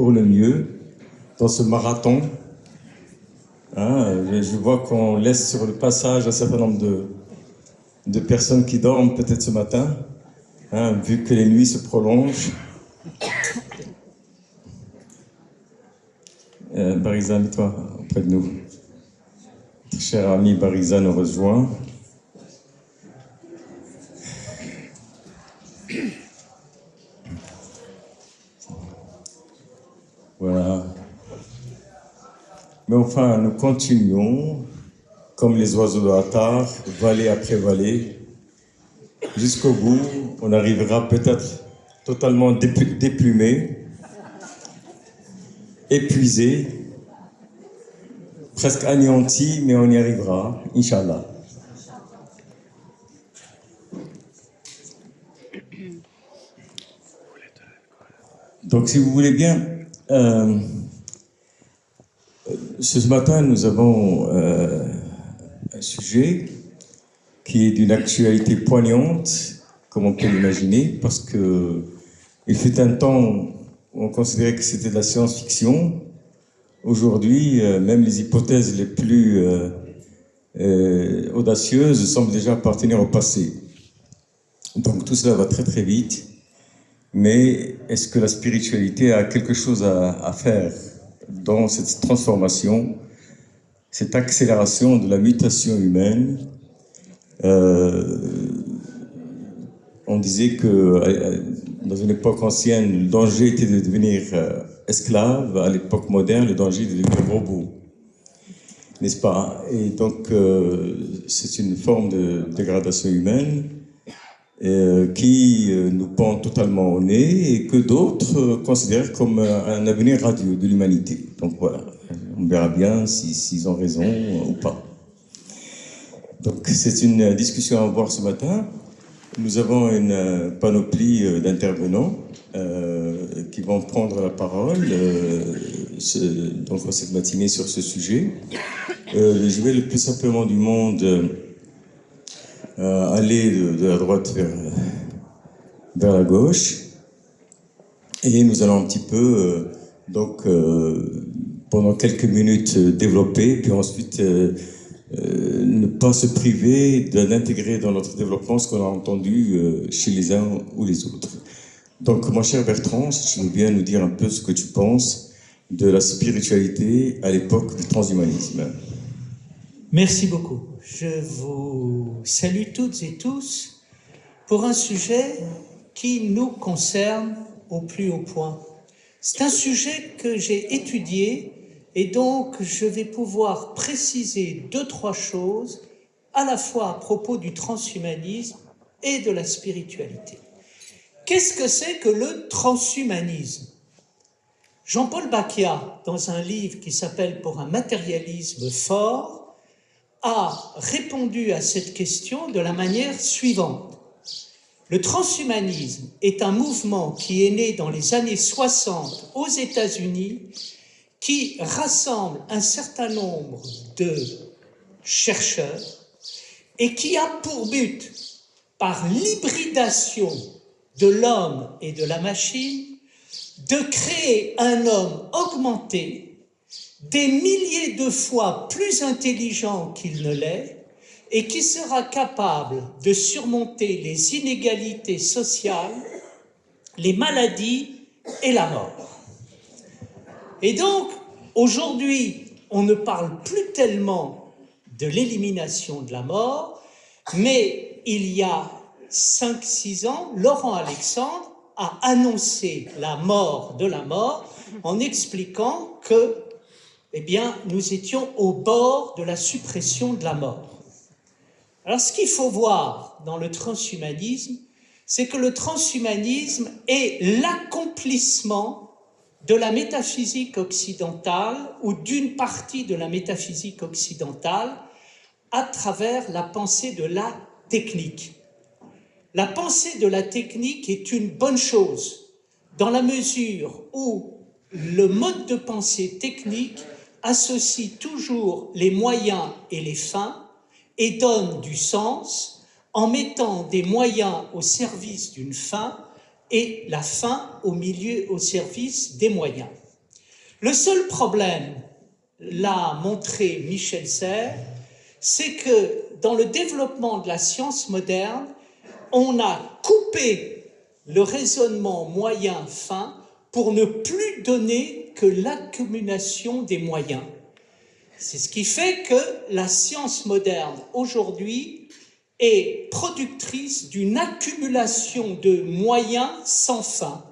pour le mieux dans ce marathon. Je vois qu'on laisse sur le passage un certain nombre de personnes qui dorment peut-être ce matin, vu que les nuits se prolongent. Bariza, mets-toi auprès de nous. Notre cher ami Bariza nous rejoint. Voilà. Mais enfin, nous continuons, comme les oiseaux de Hattar, vallée après vallée, jusqu'au bout. On arrivera peut-être totalement déplumé, épuisé, presque anéanti, mais on y arrivera, Inch'Allah. Donc, si vous voulez bien, ce matin, nous avons un sujet qui est d'une actualité poignante, comme on peut l'imaginer, parce que il fut un temps où on considérait que c'était de la science-fiction. Aujourd'hui, même les hypothèses les plus audacieuses semblent déjà appartenir au passé. Donc tout cela va très très vite. Mais est-ce que la spiritualité a quelque chose à faire dans cette transformation, cette accélération de la mutation humaine? On disait que dans une époque ancienne, le danger était de devenir esclave. À l'époque moderne, le danger est de devenir robot. N'est-ce pas? Et donc, c'est une forme de dégradation humaine qui nous pend totalement au nez et que d'autres considèrent comme un avenir radieux de l'humanité. Donc voilà, on verra bien s'ils ont raison ou pas. Donc c'est une discussion à avoir ce matin. Nous avons une panoplie d'intervenants qui vont prendre la parole donc cette matinée sur ce sujet. Je vais le plus simplement du monde aller de la droite vers la gauche, et nous allons un petit peu pendant quelques minutes développer, puis ensuite ne pas se priver d'intégrer dans notre développement ce qu'on a entendu chez les uns ou les autres. Donc mon cher Bertrand, si tu veux bien nous dire un peu ce que tu penses de la spiritualité à l'époque du transhumanisme. Merci beaucoup. Je vous salue toutes et tous pour un sujet qui nous concerne au plus haut point. C'est un sujet que j'ai étudié et donc je vais pouvoir préciser 2-3 choses à la fois à propos du transhumanisme et de la spiritualité. Qu'est-ce que c'est que le transhumanisme ? Jean-Paul Bakia, dans un livre qui s'appelle « Pour un matérialisme fort », a répondu à cette question de la manière suivante. Le transhumanisme est un mouvement qui est né dans les années 60 aux États-Unis, qui rassemble un certain nombre de chercheurs et qui a pour but, par l'hybridation de l'homme et de la machine, de créer un homme augmenté, des milliers de fois plus intelligent qu'il ne l'est, et qui sera capable de surmonter les inégalités sociales, les maladies et la mort. Et donc, aujourd'hui, on ne parle plus tellement de l'élimination de la mort, mais il y a 5-6 ans, Laurent Alexandre a annoncé la mort de la mort en expliquant que nous étions au bord de la suppression de la mort. Alors, ce qu'il faut voir dans le transhumanisme, c'est que le transhumanisme est l'accomplissement de la métaphysique occidentale ou d'une partie de la métaphysique occidentale à travers la pensée de la technique. La pensée de la technique est une bonne chose dans la mesure où le mode de pensée technique associe toujours les moyens et les fins et donne du sens en mettant des moyens au service d'une fin et la fin au service des moyens. Le seul problème, l'a montré Michel Serres, c'est que dans le développement de la science moderne, on a coupé le raisonnement moyen-fin pour ne plus donner que l'accumulation des moyens. C'est ce qui fait que la science moderne aujourd'hui est productrice d'une accumulation de moyens sans fin.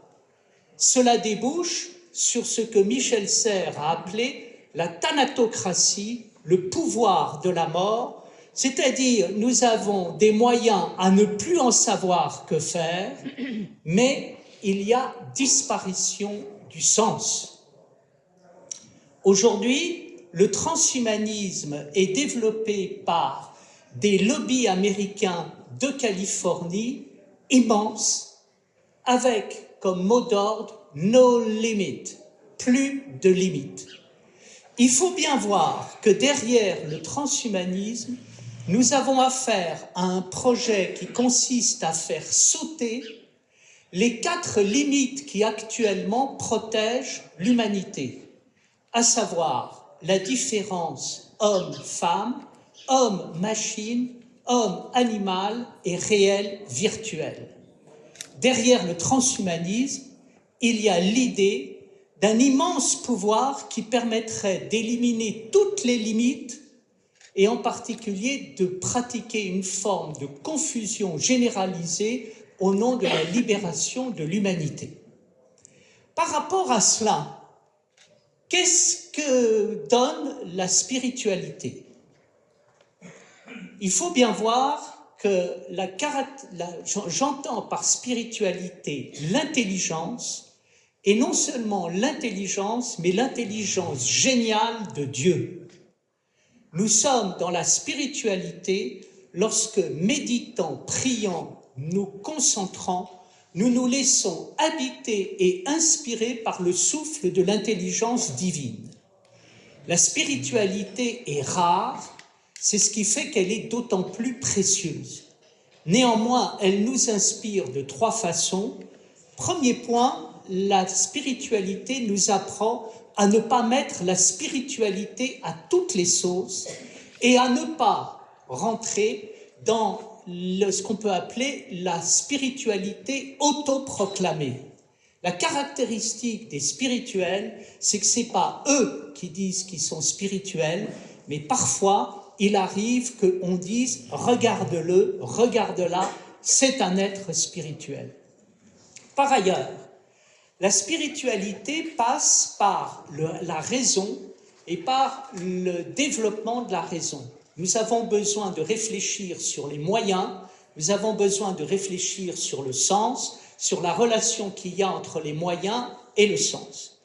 Cela débouche sur ce que Michel Serres a appelé la thanatocratie, le pouvoir de la mort, c'est-à-dire nous avons des moyens à ne plus en savoir que faire, mais il y a disparition du sens. Aujourd'hui, le transhumanisme est développé par des lobbies américains de Californie immenses, avec comme mot d'ordre « no limit », plus de limites. Il faut bien voir que derrière le transhumanisme, nous avons affaire à un projet qui consiste à faire sauter les 4 limites qui actuellement protègent l'humanité, à savoir la différence homme-femme, homme-machine, homme-animal et réel-virtuel. Derrière le transhumanisme, il y a l'idée d'un immense pouvoir qui permettrait d'éliminer toutes les limites et en particulier de pratiquer une forme de confusion généralisée au nom de la libération de l'humanité. Par rapport à cela, qu'est-ce que donne la spiritualité? Il faut bien voir que j'entends par spiritualité l'intelligence, et non seulement l'intelligence, mais l'intelligence géniale de Dieu. Nous sommes dans la spiritualité lorsque, méditant, priant, nous concentrant, nous nous laissons habiter et inspirer par le souffle de l'intelligence divine. La spiritualité est rare, c'est ce qui fait qu'elle est d'autant plus précieuse. Néanmoins, elle nous inspire de 3 façons. Premier point, la spiritualité nous apprend à ne pas mettre la spiritualité à toutes les sauces et à ne pas rentrer dans ce qu'on peut appeler la spiritualité autoproclamée. La caractéristique des spirituels, c'est que ce n'est pas eux qui disent qu'ils sont spirituels, mais parfois, il arrive qu'on dise « regarde-le, regarde-la, c'est un être spirituel ». Par ailleurs, la spiritualité passe par la raison et par le développement de la raison. Nous avons besoin de réfléchir sur les moyens, nous avons besoin de réfléchir sur le sens, sur la relation qu'il y a entre les moyens et le sens.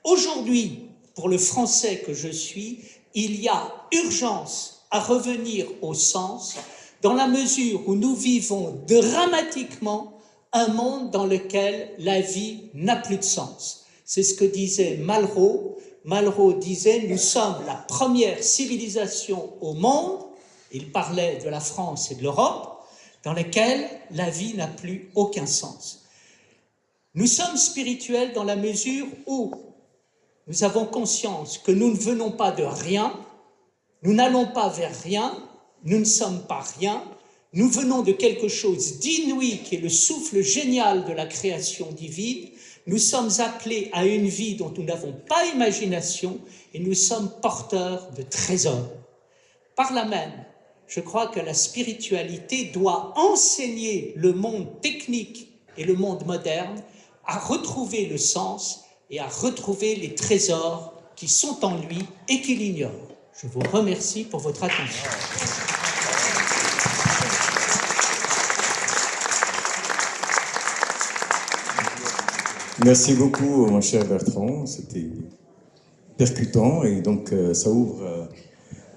Aujourd'hui, pour le français que je suis, il y a urgence à revenir au sens dans la mesure où nous vivons dramatiquement un monde dans lequel la vie n'a plus de sens. C'est ce que disait Malraux. Malraux disait « Nous sommes la première civilisation au monde », il parlait de la France et de l'Europe, dans laquelle la vie n'a plus aucun sens. Nous sommes spirituels dans la mesure où nous avons conscience que nous ne venons pas de rien, nous n'allons pas vers rien, nous ne sommes pas rien, nous venons de quelque chose d'inouï qui est le souffle génial de la création divine. Nous sommes appelés à une vie dont nous n'avons pas imagination et nous sommes porteurs de trésors. Par là même, je crois que la spiritualité doit enseigner le monde technique et le monde moderne à retrouver le sens et à retrouver les trésors qui sont en lui et qu'il ignore. Je vous remercie pour votre attention. Merci beaucoup, mon cher Bertrand. C'était percutant et donc ça ouvre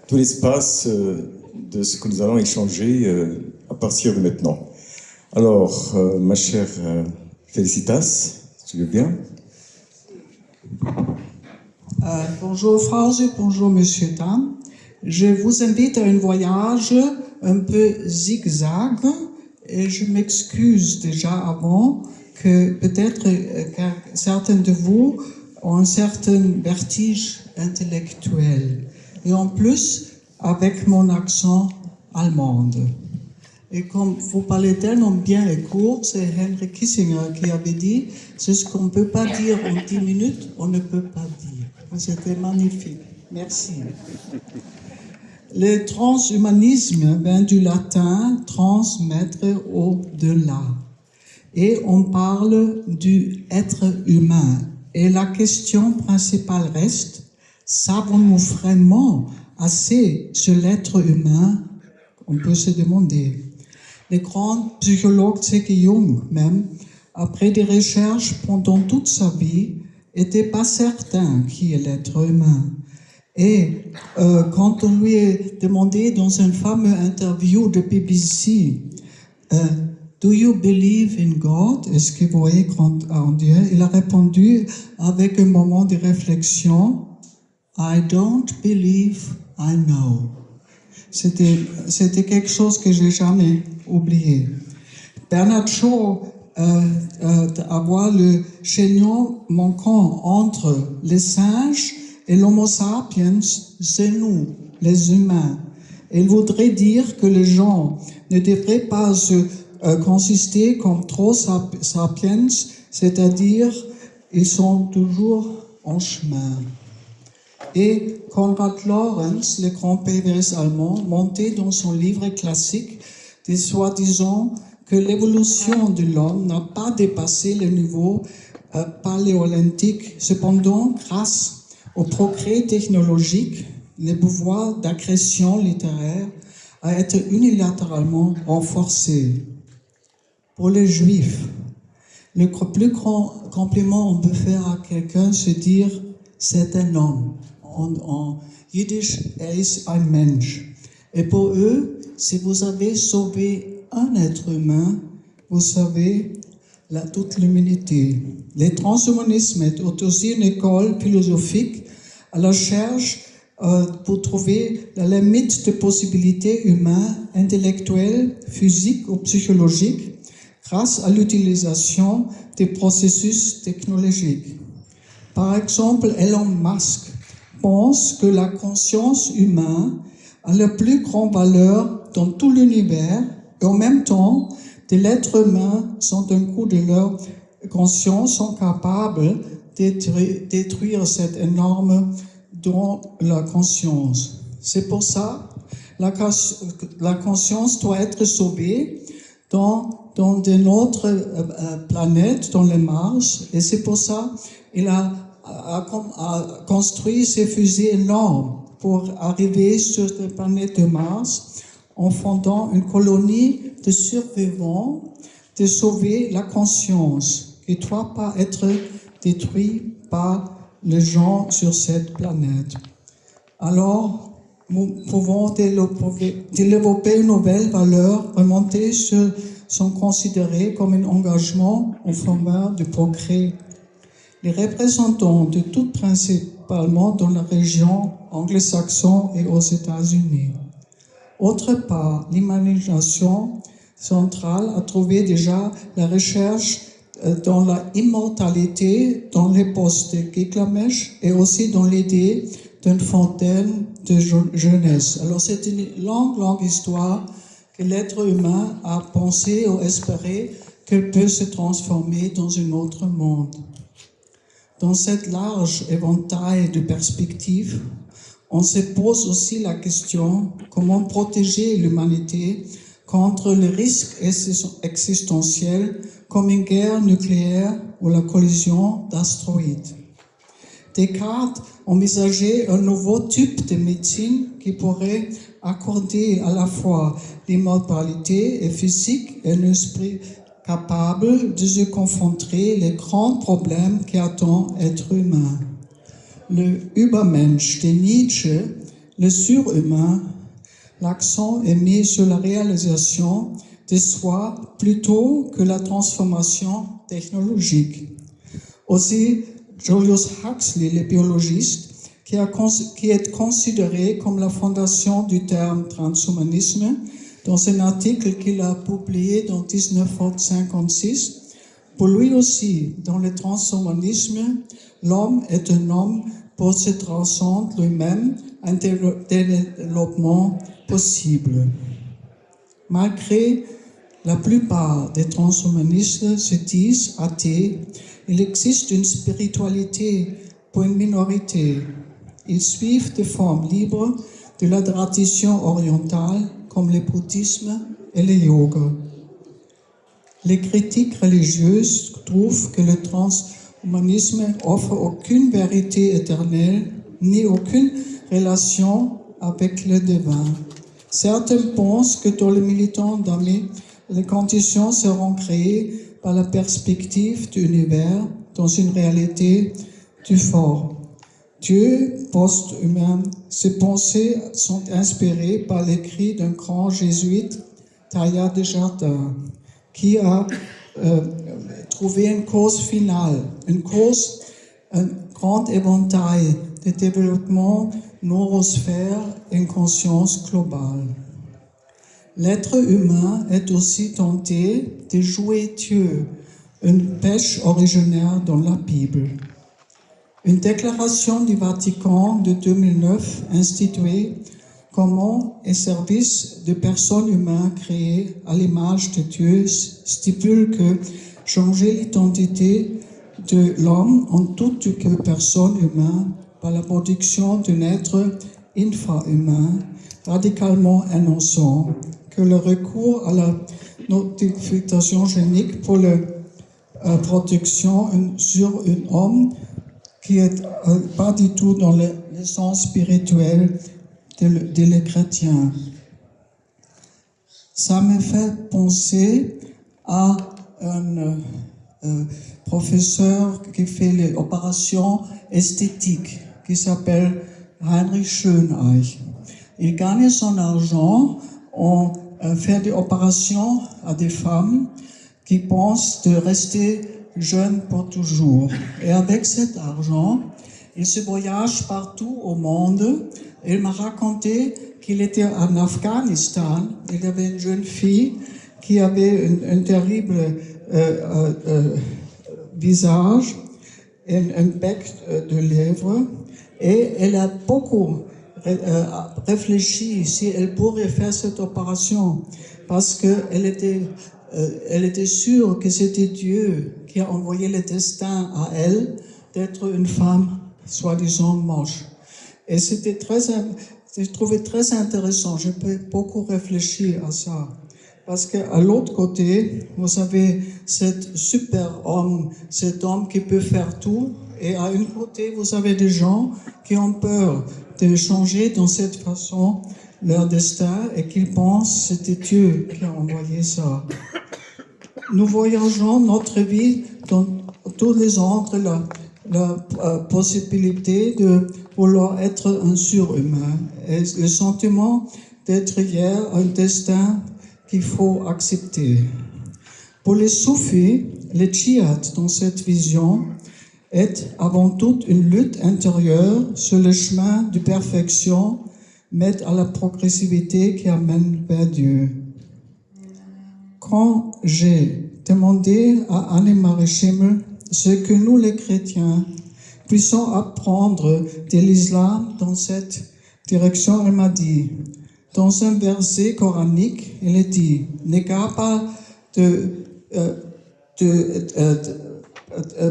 tout l'espace de ce que nous allons échanger à partir de maintenant. Alors, ma chère Felicitas, tu veux bien? Bonjour Franz, bonjour Monsieur Tam. Je vous invite à un voyage un peu zigzag et je m'excuse déjà avant que peut-être certains de vous ont un certain vertige intellectuel. Et en plus, avec mon accent allemand. Et comme vous parlez tellement bien et court, c'est Henry Kissinger qui avait dit, c'est ce qu'on ne peut pas dire en 10 minutes, on ne peut pas dire. C'était magnifique. Merci. Le transhumanisme vient du latin transmettre au-delà. Et on parle du être humain. Et la question principale reste, savons-nous vraiment assez sur l'être humain? On peut se demander. Les grands psychologues, C.G. Jung même, après des recherches pendant toute sa vie, n'était pas certain qui est l'être humain. Et quand on lui a demandé dans une fameuse interview de BBC, Do you believe in God? Est-ce que vous voyez en Dieu? Il a répondu avec un moment de réflexion, I don't believe I know. C'était quelque chose que j'ai jamais oublié. Bernard Shaw avoir le chaînon manquant entre les singes et l'homo sapiens, c'est nous, les humains. Il voudrait dire que les gens ne devraient pas se consister comme trop sapiens, c'est-à-dire ils sont toujours en chemin. Et Konrad Lorenz, le grand pédériste allemand, montait dans son livre classique des soi-disant que l'évolution de l'homme n'a pas dépassé le niveau paléolithique. Cependant, grâce au progrès technologique, le pouvoir d'agression littéraire a été unilatéralement renforcé. Pour les Juifs, le plus grand compliment on peut faire à quelqu'un, c'est dire « c'est un homme ». En yiddish, ist ein Mensch. Et pour eux, si vous avez sauvé un être humain, vous savez toute l'humanité. Le transhumanisme est aussi une école philosophique à la recherche pour trouver la limite de possibilités humaines, intellectuelles, physiques ou psychologiques grâce à l'utilisation des processus technologiques. Par exemple, Elon Musk pense que la conscience humaine a la plus grande valeur dans tout l'univers et en même temps, des êtres humains sont d'un coup de leur conscience sont capables de détruire cette énorme don de la conscience. C'est pour ça la conscience doit être sauvée dans une autre planète, dans le Mars, et c'est pour ça il a construit ces fusées énormes pour arriver sur la planète de Mars en fondant une colonie de survivants, de sauver la conscience qui ne doit pas être détruite par les gens sur cette planète. Alors, nous pouvons développer une nouvelle valeur, remonter sont considérés comme un engagement en faveur du progrès. Les représentants de tout, principalement dans la région anglo-saxonne et aux États-Unis. Autre part, l'imagination centrale a trouvé déjà la recherche dans la immortalité dans les postes de Gilgamesh et aussi dans l'idée d'une fontaine de jeunesse. Alors c'est une longue histoire que l'être humain a pensé ou espéré qu'il peut se transformer dans un autre monde. Dans cette large éventail de perspectives, on se pose aussi la question comment protéger l'humanité contre les risques existentiels comme une guerre nucléaire ou la collision d'astéroïdes. Descartes envisageait un nouveau type de médecine qui pourrait accorder à la fois l'immortalité physique et un esprit capable de se confronter les grands problèmes qui attendent l'être humain. Le Übermensch de Nietzsche, le surhumain, l'accent est mis sur la réalisation de soi plutôt que la transformation technologique. Aussi, Julius Huxley, le biologiste, qui est considéré comme la fondation du terme transhumanisme, dans un article qu'il a publié en 1956, Pour lui aussi, dans le transhumanisme, l'homme est un homme pour se transcender lui-même, un développement possible. Malgré la plupart des transhumanistes se disent athées, il existe une spiritualité pour une minorité. Ils suivent des formes libres de la tradition orientale comme le bouddhisme et le yoga. Les critiques religieuses trouvent que le transhumanisme offre aucune vérité éternelle ni aucune relation avec le divin. Certains pensent que dans les militants d'amis, les conditions seront créées par la perspective de l'univers dans une réalité du fort. Dieu post-humain, ces pensées sont inspirées par l'écrit d'un grand jésuite, Teilhard de Chardin, qui a trouvé une cause finale, un grand éventail de développement neurosphère et une conscience globale. L'être humain est aussi tenté de jouer Dieu, une pêche originaire dans la Bible. Une déclaration du Vatican de 2009 instituée comment et service de personnes humaines créées à l'image de Dieu stipule que changer l'identité de l'homme en toute personne humaine par la production d'un être infra-humain radicalement innocent, que le recours à la notification génique pour la production sur un homme qui n'est pas du tout dans le sens spirituel de les chrétiens. Ça me fait penser à un professeur qui fait les opérations esthétiques, qui s'appelle Heinrich Schöneich. Il gagne son argent en faisant des opérations à des femmes qui pensent de rester jeunes pour toujours. Et avec cet argent, il se voyage partout au monde. Il m'a raconté qu'il était en Afghanistan. Il y avait une jeune fille qui avait un terrible visage, un bec de lèvres, et elle a beaucoup réfléchi si elle pourrait faire cette opération, parce qu'elle était sûre que c'était Dieu qui a envoyé le destin à elle d'être une femme soi-disant moche. Et j'ai trouvé très intéressant, je peux beaucoup réfléchir à ça. Parce qu'à l'autre côté, vous avez cet super homme, cet homme qui peut faire tout, et à un côté, vous avez des gens qui ont peur de changer dans cette façon leur destin et qui pensent que c'était Dieu qui a envoyé ça. Nous voyageons notre vie dans tous les ordres, la possibilité de vouloir être un surhumain et le sentiment d'être hier un destin qu'il faut accepter. Pour les soufis, le djihad dans cette vision est avant tout une lutte intérieure sur le chemin de perfection, mais à la progressivité qui amène vers Dieu. Quand j'ai demandé à Annemarie Schimmel ce que nous les chrétiens puissions apprendre de l'islam dans cette direction, elle m'a dit, dans un verset coranique, il est dit, n'aie pas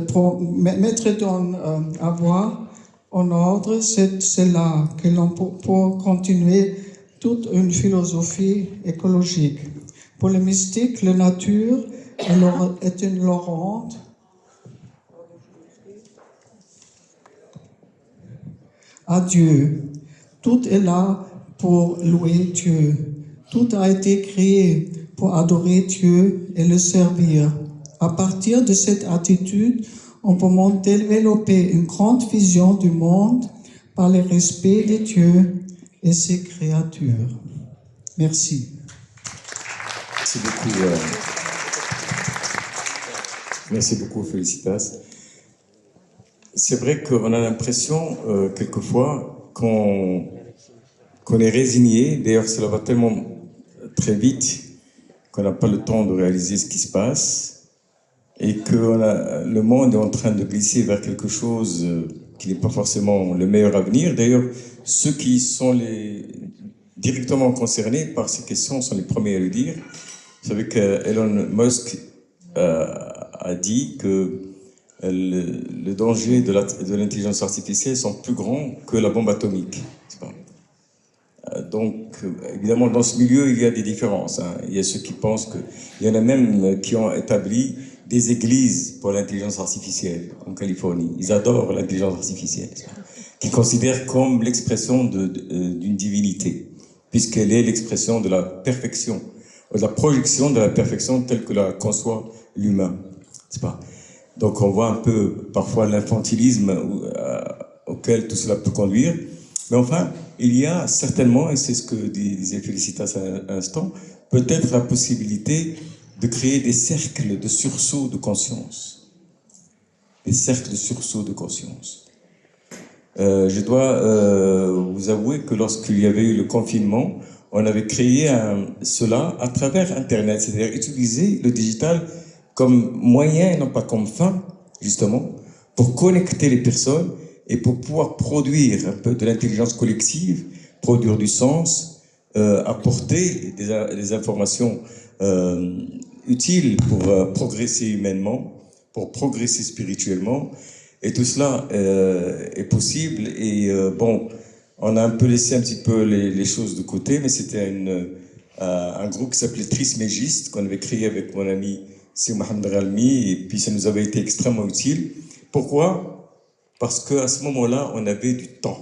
pour mettre ton avoir en ordre, c'est là que l'on peut continuer toute une philosophie écologique. Pour les mystiques, la nature est une Laurente à Dieu. Tout est là pour louer Dieu. Tout a été créé pour adorer Dieu et le servir. À partir de cette attitude, on peut développer une grande vision du monde par le respect de Dieu et ses créatures. Merci. Merci beaucoup. Merci beaucoup, Félicitas. C'est vrai qu'on a l'impression, quelquefois, qu'on est résigné. D'ailleurs, cela va tellement très vite qu'on n'a pas le temps de réaliser ce qui se passe. et que le monde est en train de glisser vers quelque chose qui n'est pas forcément le meilleur avenir. D'ailleurs, ceux qui sont directement concernés par ces questions sont les premiers à le dire. Vous savez qu'Elon Musk a dit que le danger de l'intelligence artificielle sont plus grands que la bombe atomique. Donc, évidemment, dans ce milieu, il y a des différences. Hein. Il y a ceux qui pensent il y en a même qui ont établi des églises pour l'intelligence artificielle en Californie. Ils adorent l'intelligence artificielle, qu'ils considèrent comme l'expression d'une divinité, puisqu'elle est l'expression de la perfection, de la projection de la perfection telle que la conçoit l'humain. C'est pas. Donc on voit un peu parfois l'infantilisme auquel tout cela peut conduire. Mais enfin, il y a certainement, et c'est ce que disait Félicitas à l'instant, peut-être la possibilité de créer des cercles de sursaut de conscience. Des cercles de sursaut de conscience. Je dois vous avouer que lorsqu'il y avait eu le confinement, on avait créé cela à travers Internet, c'est-à-dire utiliser le digital comme moyen et non pas comme fin, justement, pour connecter les personnes et pour pouvoir produire un peu de l'intelligence collective, produire du sens, apporter des informations utiles pour progresser humainement, pour progresser spirituellement. Et tout cela est possible. Et bon, on a un peu laissé un petit peu les choses de côté, mais c'était un groupe qui s'appelait Trismégiste, qu'on avait créé avec mon ami c'est Mohamed Ralmi, et puis ça nous avait été extrêmement utile. Pourquoi? Parce qu'à ce moment-là, on avait du temps.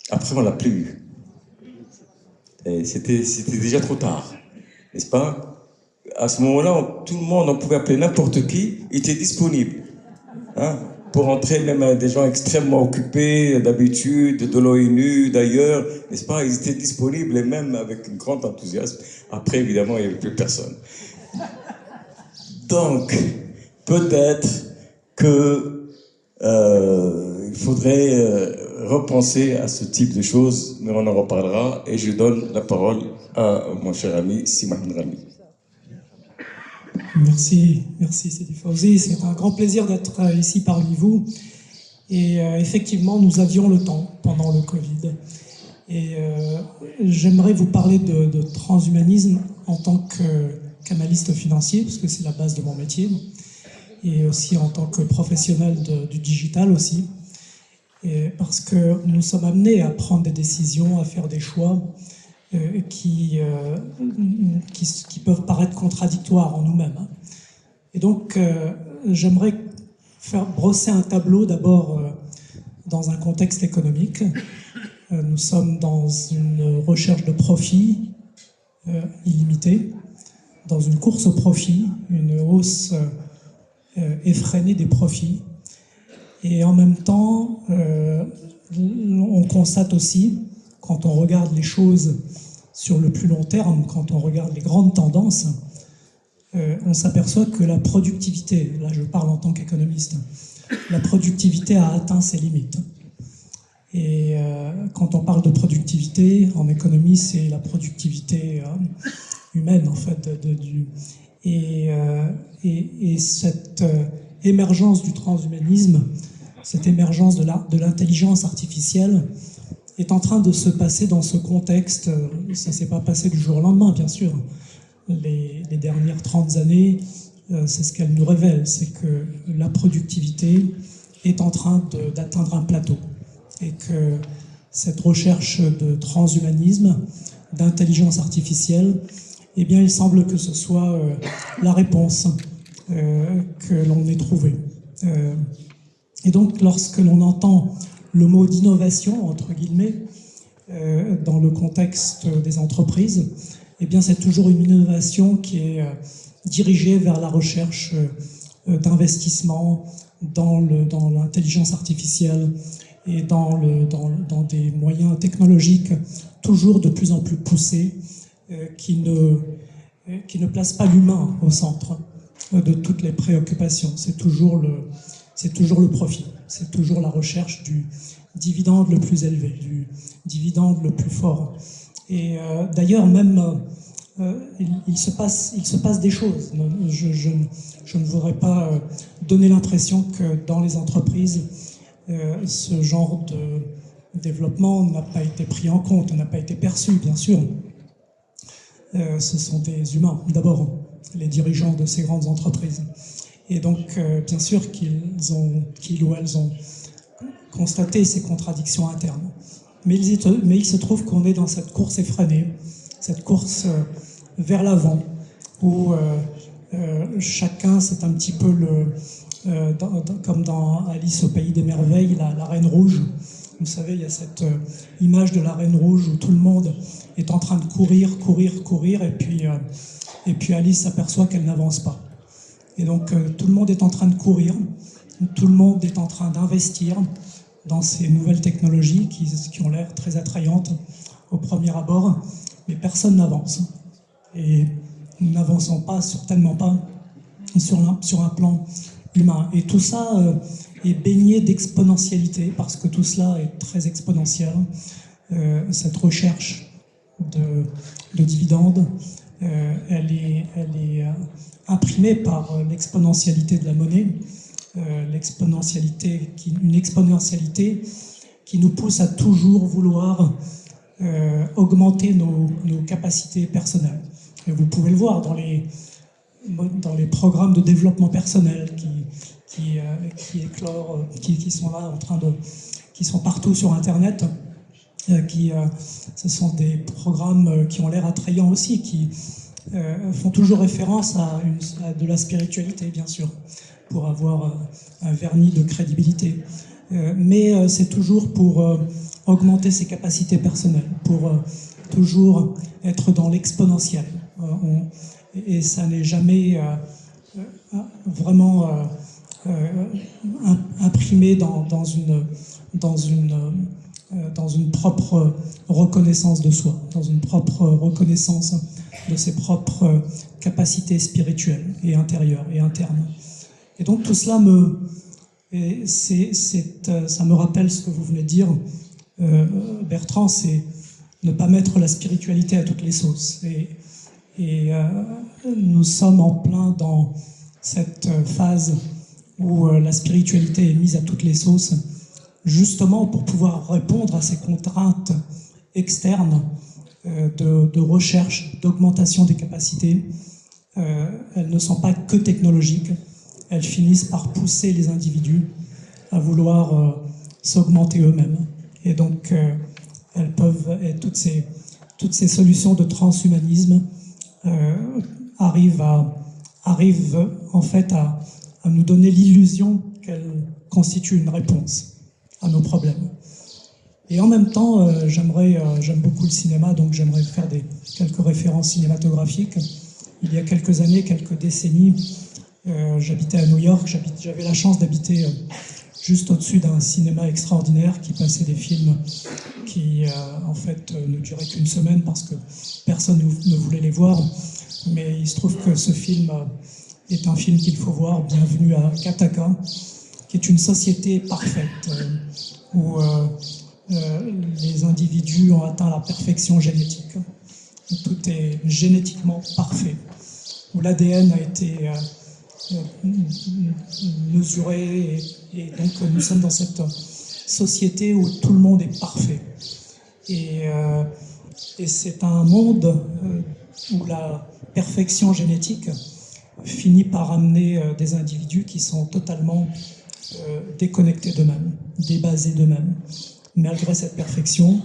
Après, on l'a plus eu. Et c'était déjà trop tard, n'est-ce pas? À ce moment-là, tout le monde, on pouvait appeler n'importe qui, il était disponible. Hein? Pour entrer même à des gens extrêmement occupés d'habitude, de l'ONU, d'ailleurs, n'est-ce pas? Ils étaient disponibles et même avec un grand enthousiasme. Après, évidemment, il n'y avait plus personne. Donc, peut-être que il faudrait repenser à ce type de choses, mais on en reparlera. Et je donne la parole à mon cher ami Simon Rami. Merci Sidi Fawzi. C'est un grand plaisir d'être ici parmi vous. Et effectivement, nous avions le temps pendant le Covid. Et j'aimerais vous parler de transhumanisme en tant qu'analyste financier, parce que c'est la base de mon métier, et aussi en tant que professionnel du digital aussi. Et parce que nous sommes amenés à prendre des décisions, à faire des choix qui peuvent paraître contradictoires en nous-mêmes. Et donc, j'aimerais brosser un tableau d'abord dans un contexte économique. Nous sommes dans une recherche de profit illimitée, dans une course au profit, une hausse effrénée des profits. Et en même temps, on constate aussi, quand on regarde les choses sur le plus long terme, quand on regarde les grandes tendances, on s'aperçoit que la productivité, là je parle en tant qu'économiste, la productivité a atteint ses limites. Et quand on parle de productivité, en économie, c'est la productivité humaine, en fait. Et cette émergence du transhumanisme, cette émergence de l'intelligence artificielle est en train de se passer dans ce contexte. Ça ne s'est pas passé du jour au lendemain, bien sûr. Les dernières 30 années, c'est ce qu'elles nous révèlent, c'est que la productivité est en train d'atteindre un plateau. Et que cette recherche de transhumanisme, d'intelligence artificielle, eh bien, il semble que ce soit la réponse que l'on ait trouvée. Et donc, lorsque l'on entend le mot d'innovation, entre guillemets, dans le contexte des entreprises, eh bien, c'est toujours une innovation qui est dirigée vers la recherche d'investissement dans l'intelligence artificielle et dans des moyens technologiques toujours de plus en plus poussés qui ne placent pas l'humain au centre de toutes les préoccupations. C'est toujours le profit, c'est toujours la recherche du dividende le plus élevé, du dividende le plus fort. Et d'ailleurs, même il se passe des choses. Je ne voudrais pas donner l'impression que dans les entreprises, ce genre de développement n'a pas été pris en compte, n'a pas été perçu, bien sûr. Ce sont des humains, d'abord, les dirigeants de ces grandes entreprises. Et donc, bien sûr qu'ils ou elles ont constaté ces contradictions internes. Mais il se trouve qu'on est dans cette course effrénée, cette course vers l'avant, où chacun, c'est un petit peu comme dans Alice au pays des merveilles, la Reine Rouge. Vous savez, il y a cette image de la Reine Rouge où tout le monde est en train de courir, et puis Alice s'aperçoit qu'elle n'avance pas. Et donc tout le monde est en train de courir, tout le monde est en train d'investir dans ces nouvelles technologies qui ont l'air très attrayantes au premier abord, mais personne n'avance. Et nous n'avançons pas, certainement pas, sur un plan humain. Et tout ça est baigné d'exponentialité, parce que tout cela est très exponentiel. Cette recherche de dividendes, elle est imprimée par l'exponentialité de la monnaie, une exponentialité qui nous pousse à toujours vouloir augmenter nos capacités personnelles. Et vous pouvez le voir dans les programmes de développement personnel qui éclorent, qui sont là qui sont partout sur Internet. Ce sont des programmes qui ont l'air attrayants aussi, qui font toujours référence à de la spiritualité, bien sûr, pour avoir un vernis de crédibilité. Mais c'est toujours pour augmenter ses capacités personnelles, pour toujours être dans l'exponentiel. Et ça n'est jamais vraiment imprimé dans une propre reconnaissance de soi, dans une propre reconnaissance de ses propres capacités spirituelles et intérieures et internes. Et donc tout cela ça me rappelle ce que vous venez de dire, Bertrand, c'est ne pas mettre la spiritualité à toutes les sauces. Et nous sommes en plein dans cette phase où la spiritualité est mise à toutes les sauces, justement pour pouvoir répondre à ces contraintes externes de recherche, d'augmentation des capacités. Elles ne sont pas que technologiques, elles finissent par pousser les individus à vouloir s'augmenter eux-mêmes. Et donc, elles peuvent être toutes ces solutions de transhumanisme arrivent en fait à nous donner l'illusion qu'elles constituent une réponse à nos problèmes. Et en même temps, j'aime beaucoup le cinéma, donc j'aimerais faire quelques références cinématographiques. Il y a quelques années, quelques décennies, j'habitais à New York, j'avais la chance d'habiter juste au-dessus d'un cinéma extraordinaire qui passait des films qui, en fait, ne duraient qu'une semaine parce que personne ne voulait les voir. Mais il se trouve que ce film est un film qu'il faut voir, Bienvenue à Gattaca, qui est une société parfaite, où les individus ont atteint la perfection génétique. Tout est génétiquement parfait, où l'ADN a été mesuré, et donc nous sommes dans cette société où tout le monde est parfait. Et c'est un monde où la perfection génétique finit par amener des individus qui sont totalement déconnectés d'eux-mêmes, débasés d'eux-mêmes. Malgré cette perfection,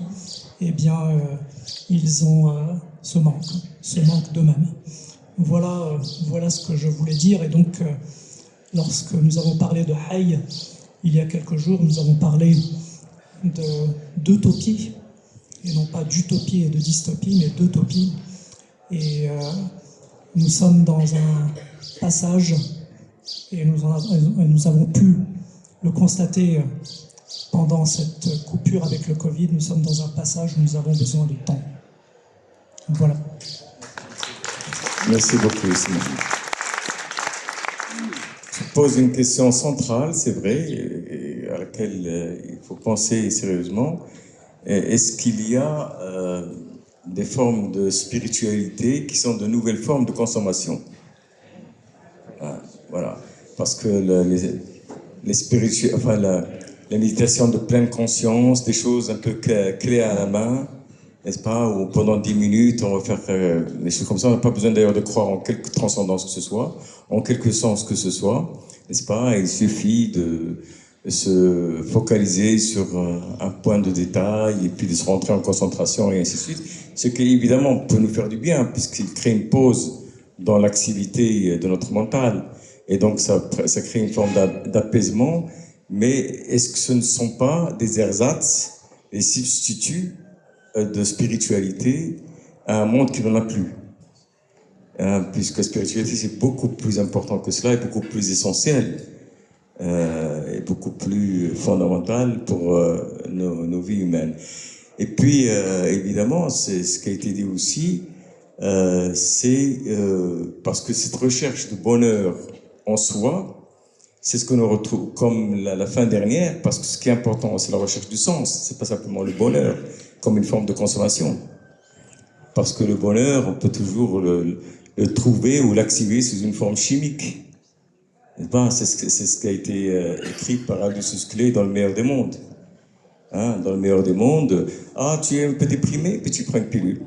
eh bien, ils ont ce manque d'eux-mêmes. Voilà ce que je voulais dire. Et donc, lorsque nous avons parlé de Hayy, il y a quelques jours, nous avons parlé d'utopie, et non pas d'utopie et de dystopie, mais d'utopie. Et nous sommes dans un passage, et nous avons pu le constater pendant cette coupure avec le Covid, nous sommes dans un passage où nous avons besoin de temps. Voilà. Merci beaucoup, Simon. Tu poses une question centrale, c'est vrai, et à laquelle il faut penser sérieusement. Est-ce qu'il y a des formes de spiritualité qui sont de nouvelles formes de consommation. Voilà. Parce que la méditation de pleine conscience, des choses un peu clés à la main, n'est-ce pas, où pendant 10 minutes, on va faire des choses comme ça. On n'a pas besoin d'ailleurs de croire en quelque transcendance que ce soit, en quelque sens que ce soit, n'est-ce pas. Il suffit de se focaliser sur un point de détail et puis de se rentrer en concentration et ainsi de suite. Ce qui évidemment peut nous faire du bien puisqu'il crée une pause dans l'activité de notre mental. Et donc ça crée une forme d'apaisement. Mais est-ce que ce ne sont pas des ersatz, des substituts de spiritualité à un monde qui n'en a plus, puisque la spiritualité c'est beaucoup plus important que cela et beaucoup plus essentiel et beaucoup plus fondamental pour nos vies humaines. Et puis évidemment c'est ce qui a été dit aussi, c'est parce que cette recherche de bonheur en soi, c'est ce que nous retrouvons comme la fin dernière, parce que ce qui est important, c'est la recherche du sens, c'est pas simplement le bonheur comme une forme de consommation. Parce que le bonheur, on peut toujours le trouver ou l'activer sous une forme chimique. C'est ce qui a été écrit par Aldous Huxley dans Le meilleur des mondes. Dans Le meilleur des mondes, tu es un peu déprimé, puis tu prends une pilule.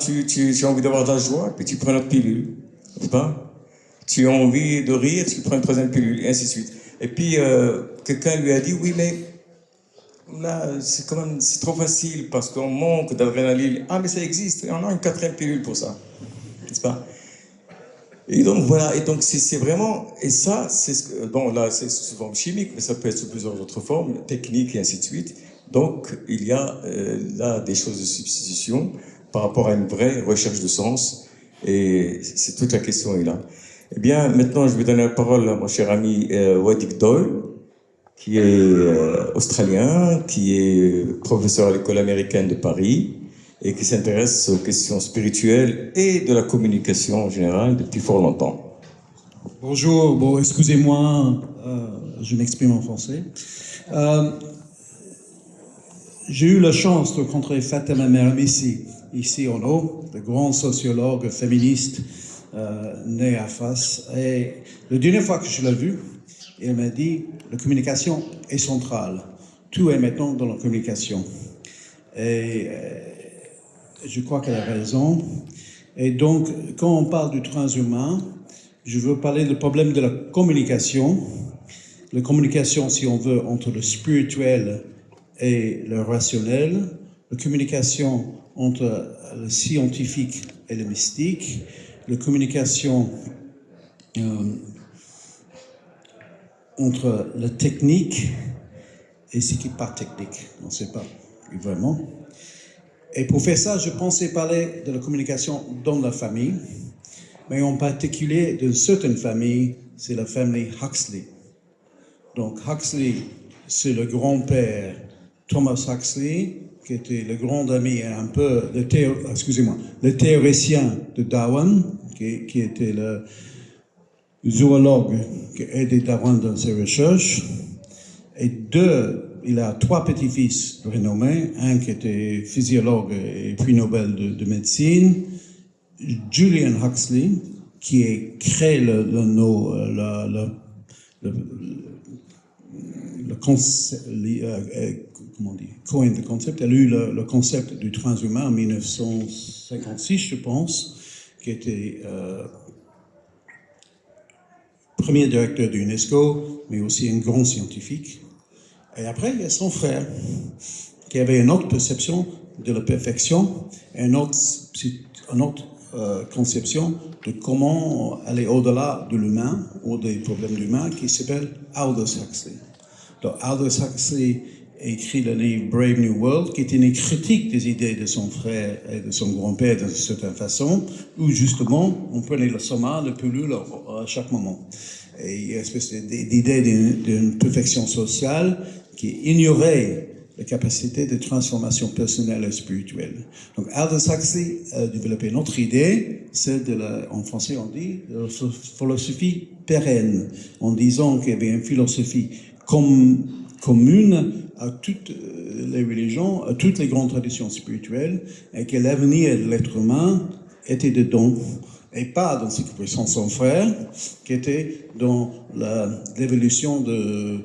Tu as envie d'avoir de la joie, puis tu prends une autre pilule. N'est-ce pas? Tu as envie de rire, tu prends une troisième pilule, et ainsi de suite. Et puis, quelqu'un lui a dit, oui, mais là, c'est trop facile parce qu'on manque d'adrénaline. Mais ça existe, on a une quatrième pilule pour ça. N'est-ce pas? Et donc, voilà, et donc c'est vraiment, et ça, c'est ce que, bon, là, c'est sous forme chimique, mais ça peut être sous plusieurs autres formes, techniques et ainsi de suite. Donc, il y a là des choses de substitution par rapport à une vraie recherche de sens, et c'est toute la question est là. Eh bien, maintenant, je vais donner la parole à mon cher ami Wadik Doyle, qui est australien, qui est professeur à l'école américaine de Paris et qui s'intéresse aux questions spirituelles et de la communication en général depuis fort longtemps. Bonjour, bon, excusez-moi, je m'exprime en français. J'ai eu la chance de rencontrer Fatima Mernissi, ici en haut, le grand sociologue féministe né à Fas. Et la dernière fois que je l'ai vu, il m'a dit la communication est centrale. Tout est maintenant dans la communication. Et je crois qu'elle a raison. Et donc, quand on parle du transhumain, je veux parler du problème de la communication. La communication, si on veut, entre le spirituel et le rationnel. La communication entre le scientifique et le mystique. La communication entre la technique et ce qui n'est pas technique. On ne sait pas vraiment. Et pour faire ça, je pensais parler de la communication dans la famille, mais en particulier d'une certaine famille, c'est la famille Huxley. Donc Huxley, c'est le grand-père Thomas Huxley, qui était le grand ami un peu, le théoricien de Darwin, qui était le zoologue qui a aidé Darwin dans ses recherches. Et il a 3 petits-fils renommés, un qui était physiologue et prix Nobel de médecine, Julian Huxley, qui a créé coin the concept, elle a eu le concept du transhumain en 1956, je pense, qui était premier directeur de l'UNESCO, mais aussi un grand scientifique. Et après, il y a son frère, qui avait une autre perception de la perfection, et une autre conception de comment aller au-delà de l'humain, ou des problèmes humains, qui s'appelle Aldous Huxley. Donc, Aldous Huxley a écrit le livre Brave New World, qui est une critique des idées de son frère et de son grand-père d'une certaine façon, où justement, on prenait le soma, le pilule à chaque moment. Et il y a une espèce d'idée d'une perfection sociale qui ignorait la capacité de transformation personnelle et spirituelle. Donc Aldous Huxley a développé une autre idée, celle en français on dit, de la philosophie pérenne, en disant qu'il y avait une philosophie commune à toutes les religions, à toutes les grandes traditions spirituelles, et que l'avenir de l'être humain était dedans, et pas dans ce qui peut son frère, qui était dans l'évolution de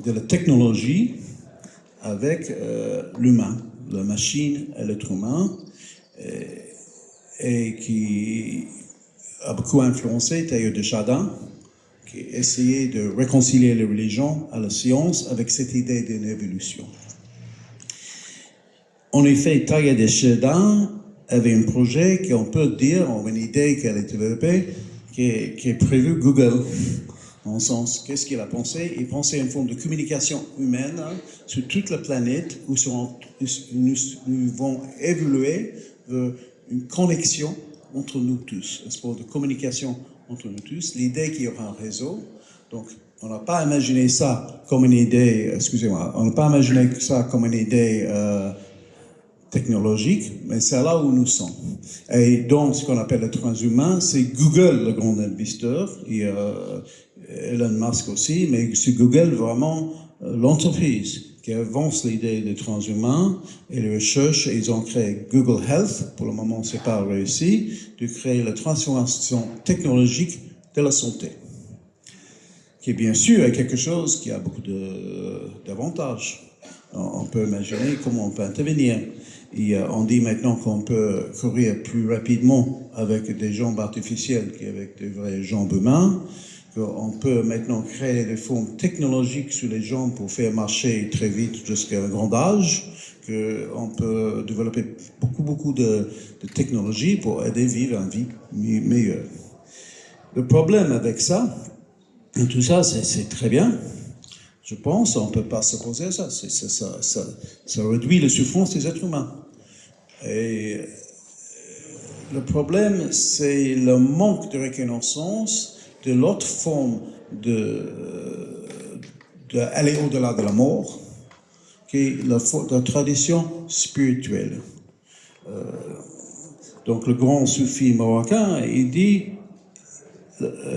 la technologie avec l'humain, la machine et l'être humain, et qui a beaucoup influencé Teilhard de Chardin, qui essayait de réconcilier les religions à la science avec cette idée d'une évolution. En effet, Teilhard de Chardin avait un projet qu'on peut dire, ou une idée qu'elle a développée, qui est prévu Google. En sens, qu'est-ce qu'il a pensé? Il pensait à une forme de communication humaine sur toute la planète où nous vont évoluer vers une connexion entre nous tous, une sorte de communication entre nous tous, l'idée qu'il y aura un réseau. Donc, on n'a pas imaginé ça comme une idée, on n'a pas imaginé ça comme une idée technologique, mais c'est là où nous sommes. Et donc, ce qu'on appelle le transhumain, c'est Google, le grand investisseur, et Elon Musk aussi, mais c'est Google vraiment l'entreprise qui avance l'idée de transhumain et les recherches. Ils ont créé Google Health, pour le moment c'est pas réussi, de créer la transformation technologique de la santé, qui bien sûr est quelque chose qui a beaucoup d'avantages. On peut imaginer comment on peut intervenir. Et on dit maintenant qu'on peut courir plus rapidement avec des jambes artificielles qu'avec des vraies jambes humaines. On peut maintenant créer des formes technologiques sur les jambes pour faire marcher très vite jusqu'à un grand âge, qu'on peut développer beaucoup de technologies pour aider à vivre une vie meilleure. Le problème avec ça, tout ça, c'est très bien. Je pense, on ne peut pas s'opposer à ça. Ça réduit la souffrance des êtres humains. Et le problème, c'est le manque de reconnaissance de l'autre forme d'aller au-delà de la mort, qui est la tradition spirituelle. Donc le grand soufi marocain, il dit,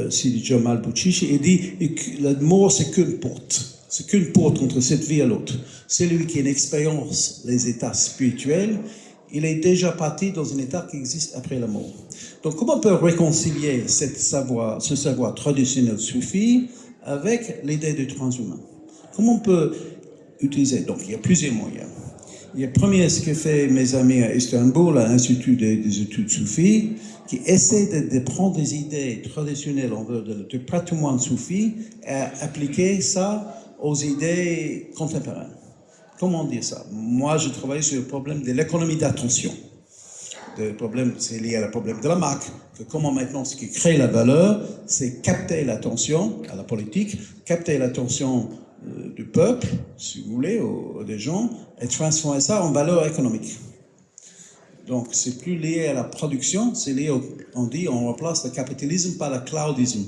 Sidi Jamal Bouchichi, il dit que la mort c'est qu'une porte. C'est qu'une porte entre cette vie et l'autre. Celui qui a une expérience, les états spirituels, il est déjà parti dans un état qui existe après la mort. Donc, comment on peut réconcilier ce savoir traditionnel soufi avec l'idée du transhumain? Comment on peut utiliser? Donc, il y a plusieurs moyens. Il y a le premier, ce que fait mes amis à Istanbul, à l'Institut des études soufis, qui essaie de prendre des idées traditionnelles du patrimoine soufi et appliquer ça aux idées contemporaines. Comment dire ça? Moi, je travaille sur le problème de l'économie d'attention. Le problème, c'est lié au problème de la marque. Comment maintenant, ce qui crée la valeur, c'est capter l'attention à la politique, capter l'attention du peuple, si vous voulez, des gens, et transformer ça en valeur économique. Donc, c'est plus lié à la production, c'est lié on remplace le capitalisme par le cloudisme.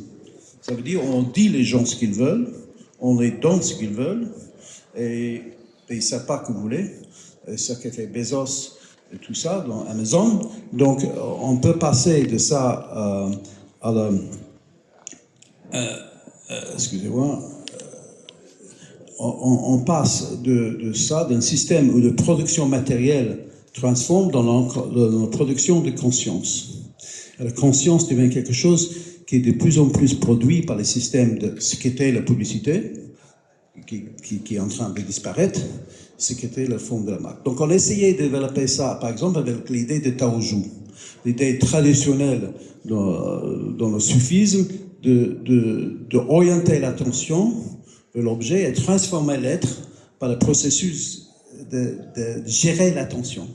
Ça veut dire, on dit les gens ce qu'ils veulent, on les donne ce qu'ils veulent, et ils ne savent pas que vous voulez. C'est ce qu'a fait Bezos et tout ça dans Amazon. Donc, on peut passer de ça à la... excusez-moi. On passe de ça, d'un système où la production matérielle transforme dans la production de conscience. Et la conscience devient quelque chose qui est de plus en plus produit par les systèmes de ce qu'était la publicité, qui est en train de disparaître, ce qu'était la forme de la marque. Donc on a essayé de développer ça, par exemple, avec l'idée de Taoju, l'idée traditionnelle dans le soufisme d'orienter l'attention vers l'objet et transformer l'être par le processus de gérer l'attention.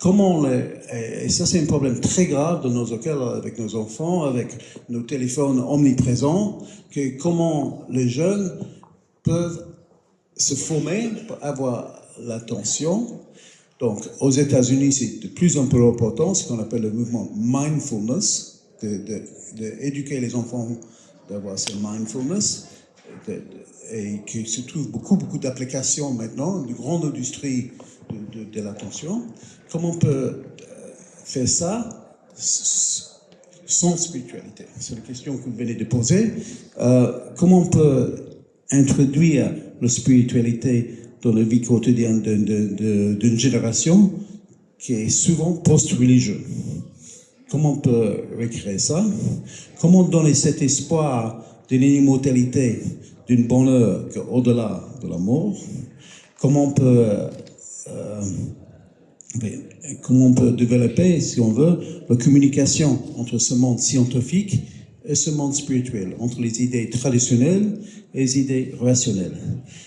Et ça c'est un problème très grave dans nos écoles, avec nos enfants, avec nos téléphones omniprésents, que comment les jeunes peuvent se former pour avoir l'attention. Donc, aux États-Unis, c'est de plus en plus important, ce qu'on appelle le mouvement mindfulness, d'éduquer les enfants d'avoir ce mindfulness, et qui se trouve beaucoup d'applications maintenant, de grande industrie de l'attention. Comment on peut faire ça sans spiritualité? C'est la question que vous venez de poser. Comment on peut introduire la spiritualité dans la vie quotidienne d'une génération qui est souvent post-religieux. Comment on peut recréer ça? Comment donner cet espoir d'une immortalité, d'une bonheur au-delà de la mort? Comment on peut développer, si on veut, la communication entre ce monde scientifique et ce monde spirituel, entre les idées traditionnelles et les idées rationnelles?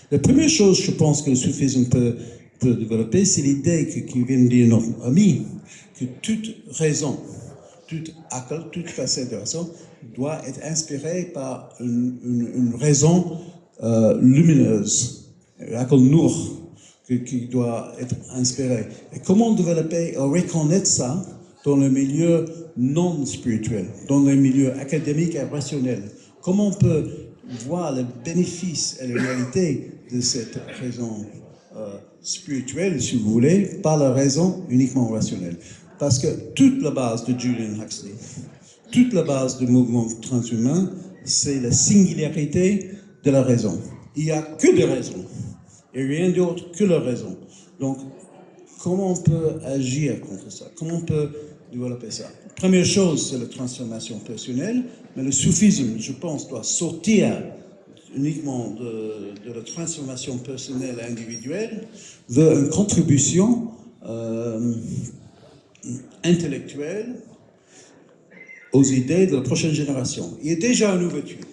La première chose, je pense, que le soufisme peut développer, c'est l'idée qui vient de dire notre ami, que toute raison, toute akal, toute facette de raison doit être inspirée par une raison lumineuse, akal nour, qui doit être inspirée. Et comment développer et reconnaître ça dans le milieu non spirituel, dans le milieu académique et rationnel? Comment on peut voir le bénéfice et la réalité de cette raison spirituelle, si vous voulez, par la raison uniquement rationnelle? Parce que toute la base de Julian Huxley, toute la base du mouvement transhumain, c'est la singularité de la raison. Il n'y a que des raisons, et rien d'autre que la raison. Donc, comment on peut agir contre ça? Comment on peut développer ça? Première chose, c'est la transformation personnelle, mais le soufisme, je pense, doit sortir uniquement de la transformation personnelle et individuelle vers une contribution intellectuelle aux idées de la prochaine génération. Il y a déjà une ouverture.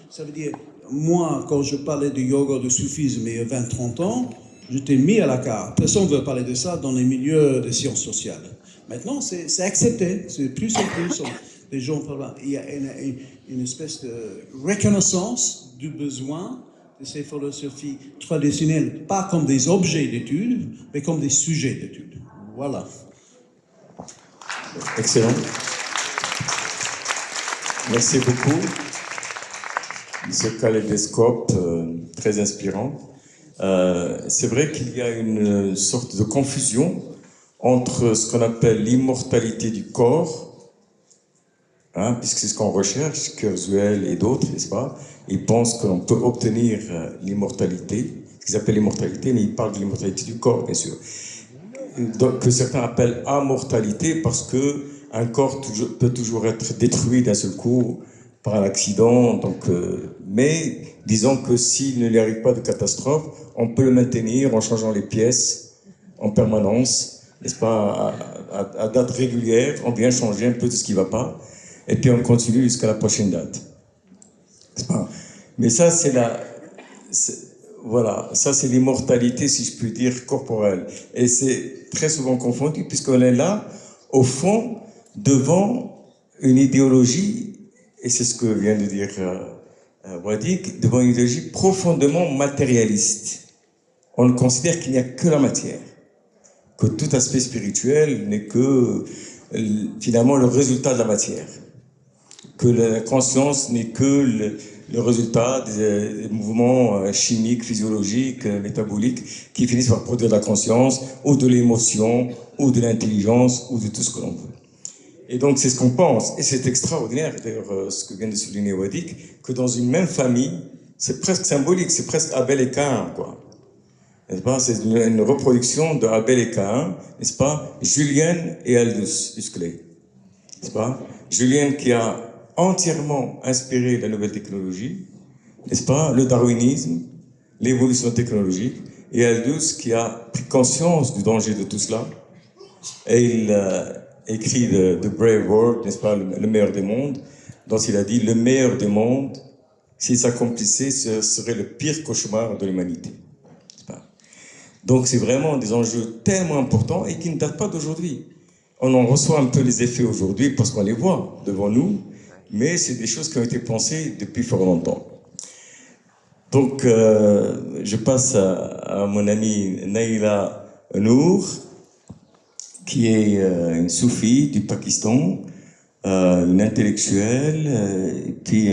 Ça veut dire, moi, quand je parlais du yoga, du soufisme il y a 20-30 ans, j'étais mis à l'écart. Personne ne veut parler de ça dans les milieux des sciences sociales. Maintenant, c'est accepté. C'est plus en plus. Les gens parlent. Il y a une espèce de reconnaissance du besoin de ces philosophies traditionnelles, pas comme des objets d'étude, mais comme des sujets d'étude. Voilà. Excellent. Merci beaucoup. Ce kaléidoscope très inspirant. C'est vrai qu'il y a une sorte de confusion entre ce qu'on appelle l'immortalité du corps, puisque c'est ce qu'on recherche, Kurzweil et d'autres, n'est-ce pas? Ils pensent qu'on peut obtenir l'immortalité, ce qu'ils appellent l'immortalité, mais ils parlent de l'immortalité du corps, bien sûr. Donc, que certains appellent amortalité parce que un corps peut toujours être détruit d'un seul coup par un accident. Donc, mais disons que s'il ne lui arrive pas de catastrophe, on peut le maintenir en changeant les pièces en permanence, n'est-ce pas, à date régulière. On vient changer un peu de ce qui ne va pas, et puis on continue jusqu'à la prochaine date. N'est-ce pas? Mais ça, voilà, ça c'est l'immortalité, si je puis dire, corporelle. Et c'est très souvent confondu, puisqu'on est là, au fond, devant une idéologie, et c'est ce que vient de dire Wadik, devant une idéologie profondément matérialiste. On considère qu'il n'y a que la matière, que tout aspect spirituel n'est que, finalement, le résultat de la matière, que la conscience n'est que le résultat des mouvements chimiques, physiologiques, métaboliques qui finissent par produire de la conscience, ou de l'émotion, ou de l'intelligence, ou de tout ce que l'on veut. Et donc c'est ce qu'on pense, et c'est extraordinaire, d'ailleurs, ce que vient de souligner Wadik, que dans une même famille, c'est presque symbolique, c'est presque Abel et Caïn, quoi. N'est-ce pas? C'est une reproduction de Abel et Caïn, n'est-ce pas? Julien et Aldous Huxley, n'est-ce pas? Julien qui a entièrement inspiré la nouvelle technologie, n'est-ce pas, le darwinisme, l'évolution technologique, et Aldous qui a pris conscience du danger de tout cela, et il écrit The Brave World, n'est-ce pas, le meilleur des mondes, dont il a dit le meilleur des mondes, s'il s'accomplissait, ce serait le pire cauchemar de l'humanité. N'est-ce pas? Donc c'est vraiment des enjeux tellement importants et qui ne datent pas d'aujourd'hui. On en reçoit un peu les effets aujourd'hui parce qu'on les voit devant nous, mais c'est des choses qui ont été pensées depuis fort longtemps. Donc, je passe à mon amie Naïla Nour, qui est une soufie du Pakistan, une intellectuelle, et puis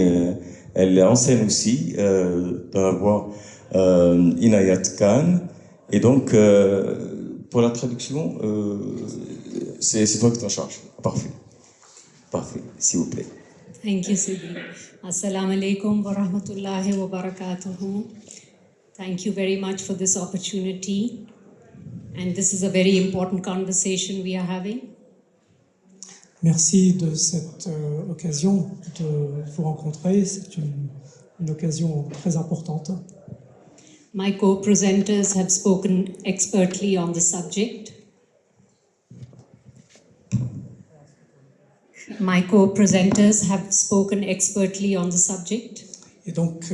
elle enseigne aussi dans la voie Inayat Khan. Et donc, pour la traduction, c'est toi qui t'en charge. Parfait. Parfait, s'il vous plaît. Thank you, Sidi. Assalamu alaikum wa rahmatullahi wa barakatuhu. Thank you very much for this opportunity. And this is a very important conversation we are having. Merci de cette occasion de vous rencontrer. C'est une occasion très importante. My co-presenters have spoken expertly on the subject. My co-presenters have spoken expertly on the subject. Et donc,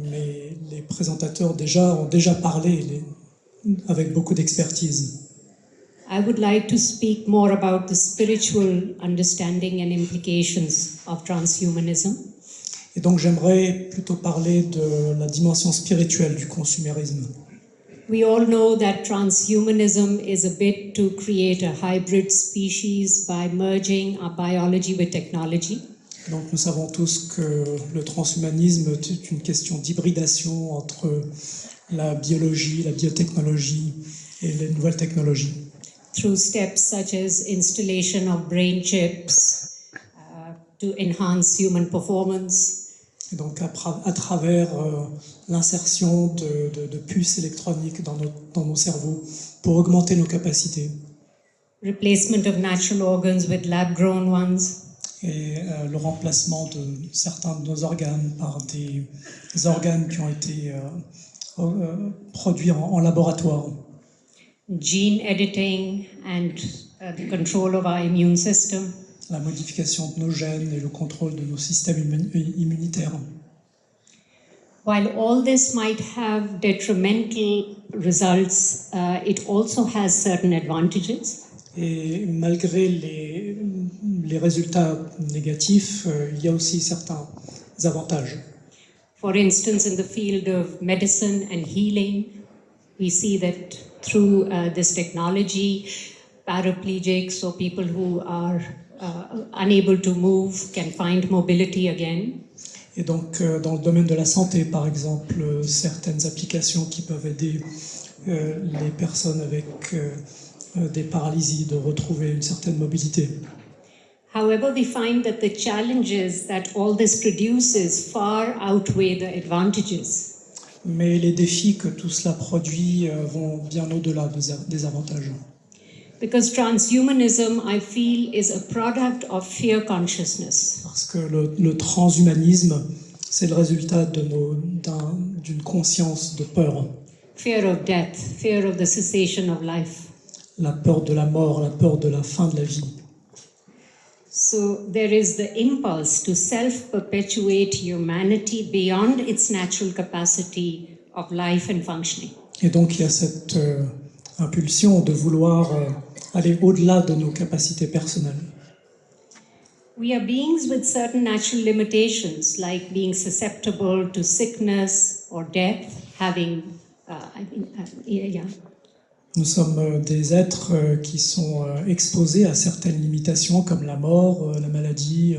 les présentateurs ont déjà parlé avec beaucoup d'expertise. I would like to speak more about the spiritual understanding and implications of transhumanism. Et donc, j'aimerais plutôt parler de la dimension spirituelle du consumérisme. We all know that transhumanism is a bit to create a hybrid species by merging our biology with technology. Donc nous savons tous que le transhumanisme est une question d'hybridation entre la biologie, la biotechnologie et les nouvelles technologies. Through steps such as installation of brain chips to enhance human performance. Et donc à travers l'insertion de puces électroniques dans nos cerveaux pour augmenter nos capacités. Replacement of natural organs with lab-grown ones. Et le remplacement de certains de nos organes par des organes qui ont été produits en laboratoire. Gene editing and the control of our immune system. La modification de nos gènes et le contrôle de nos systèmes immunitaires. While all this might have detrimental results, it also has certain advantages. Et malgré les résultats négatifs, il y a aussi certains avantages. For instance, in the field of medicine and healing, we see that through this technology, paraplegics or people who are unable to move can find mobility again. Et donc, dans le domaine de la santé, par exemple, certaines applications qui peuvent aider les personnes avec des paralysies de retrouver une certaine mobilité. However, we find that the challenges that all this produces far outweigh the advantages. Mais les défis que tout cela produit vont bien au-delà des avantages. Because transhumanism, I feel, is a product of fear consciousness. Parce que le transhumanisme, c'est le résultat d'une conscience de peur. Fear of death, fear of the cessation of life. La peur de la mort, la peur de la fin de la vie. So there is the impulse to self-perpetuate humanity beyond its natural capacity of life and functioning. Et donc il y a cette impulsion de vouloir aller au-delà de nos capacités personnelles. We are beings with certain natural limitations, like being susceptible to sickness or death, having, Nous sommes des êtres qui sont exposés à certaines limitations comme la mort, la maladie.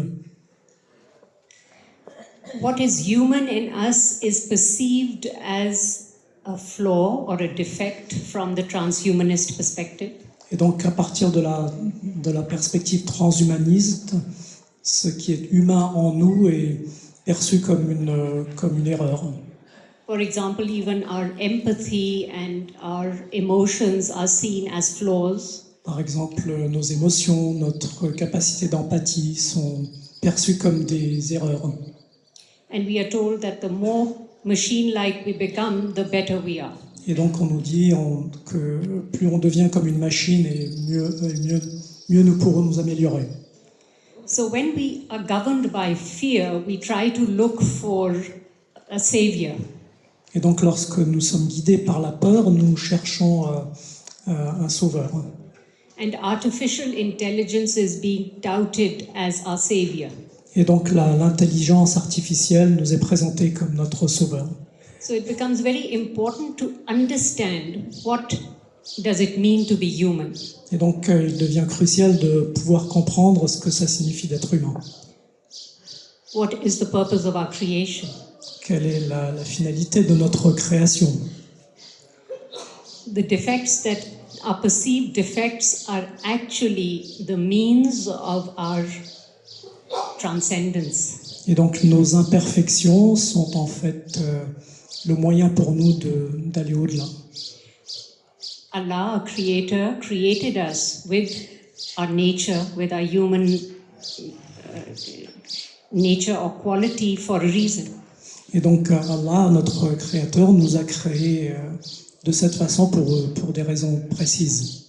What is human in us is perceived as a flaw or a defect from the transhumanist perspective. Et donc à partir de la perspective transhumaniste, ce qui est humain en nous est perçu comme une erreur. For example, even our empathy and our emotions are seen as flaws. Par exemple, nos émotions, notre capacité d'empathie sont perçues comme des erreurs. And we are told that the more machine-like we become, the better we are. Et donc on nous dit que plus on devient comme une machine, et mieux nous pourrons nous améliorer. So when we are governed by fear, we try to look for a savior. Et donc lorsque nous sommes guidés par la peur, nous cherchons un sauveur. And artificial intelligence is being touted as our savior. Et donc l'intelligence artificielle nous est présentée comme notre sauveur. So it becomes very important to understand what does it mean to be human. Et donc il devient crucial de pouvoir comprendre ce que ça signifie d'être humain. What is the purpose of our creation? Quelle est la finalité de notre création? The defects that are perceived defects are actually the means of our transcendence. Et donc nos imperfections sont en fait le moyen pour nous d'aller au-delà. Allah, our Creator, created us with our nature, with our human nature or quality for a reason. Et donc Allah, notre Créateur, nous a créés de cette façon pour des raisons précises.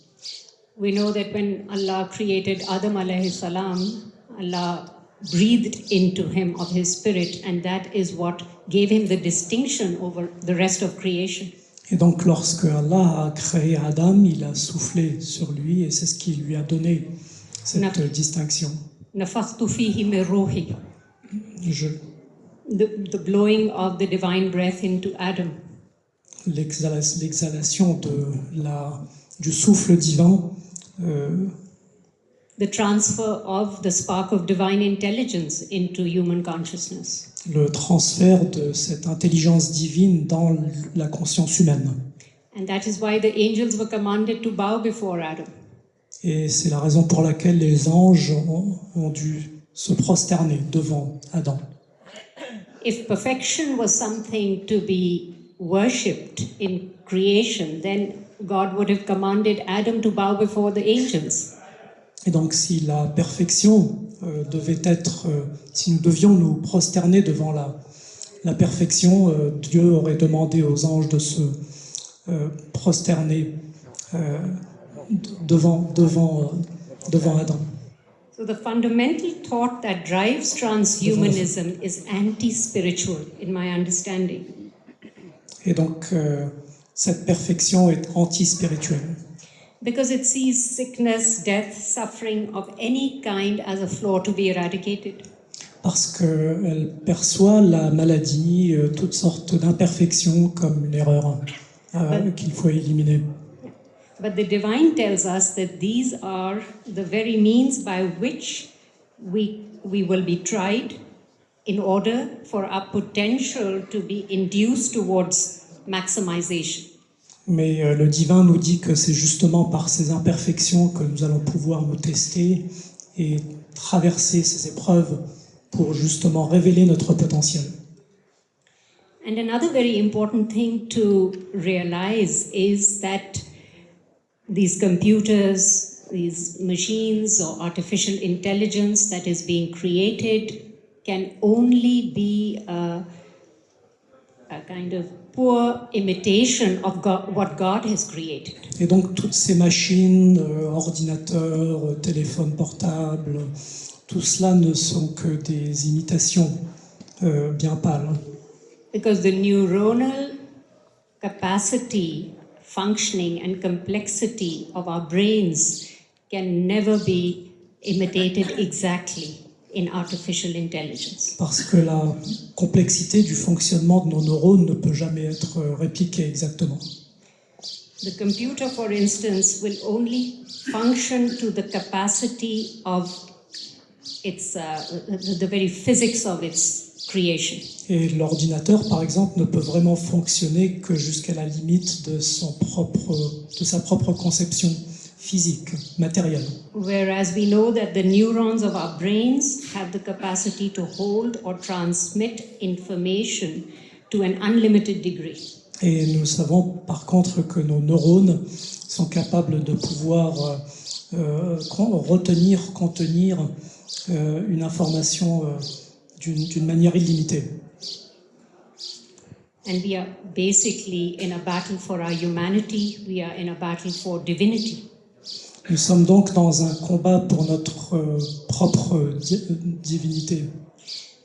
We know that when Allah created Adam alayhi salam, Allah breathed into him of his spirit, and that is what gave him the distinction over the rest of creation. Et donc lorsque Allah a créé Adam, il a soufflé sur lui et c'est ce qui lui a donné cette distinction. Nafakhtu fihi min ruhi, Je- the blowing of the divine breath into Adam. L'exhalation du souffle divin, The transfer of the spark of divine intelligence into human consciousness. le transfert de cette intelligence divine dans la conscience humaine. And that is why the angels were commanded to bow before Adam. Et c'est la raison pour laquelle les anges ont dû se prosterner devant Adam. If perfection was something to be worshipped in creation, then God would have commanded Adam to bow before the angels. Et donc si la perfection devait être, si nous devions nous prosterner devant la perfection, Dieu aurait demandé aux anges de se prosterner devant Adam. So the fundamental thought that drives transhumanism is anti-spiritual, in my understanding. Et donc cette perfection est anti-spirituelle. Because it sees sickness, death, suffering of any kind as a flaw to be eradicated. Parce qu'elle perçoit la maladie, toutes sortes d'imperfections comme une erreur qu'il faut éliminer. But the divine tells us that these are the very means by which we will be tried in order for our potential to be induced towards maximization. Mais le divin nous dit que c'est justement par ces imperfections que nous allons pouvoir nous tester et traverser ces épreuves pour justement révéler notre potentiel. And another very important thing to realize is that these computers, these machines or artificial intelligence that is being created can only be a kind of poor imitation of God, what God has created. Et donc toutes ces machines, ordinateurs, téléphones portables, tout cela ne sont que des imitations bien pâles. Because the neuronal capacity, functioning and complexity of our brains can never be imitated exactly in artificial intelligence. Parce que la complexité du fonctionnement de nos neurones ne peut jamais être répliquée exactement. The computer, for instance, will only function to the capacity of its, the very physics of its creation. Et l'ordinateur, par exemple, ne peut vraiment fonctionner que jusqu'à la limite de sa propre conception physique, matérielle. Whereas we know that the neurons of our brains have the capacity to hold or transmit information to an unlimited degree. Et nous savons par contre que nos neurones sont capables de pouvoir retenir, contenir une information d'une manière illimitée. And we are basically in a battle for our humanity, we are in a battle for divinity. Nous sommes donc dans un combat pour notre propre divinité.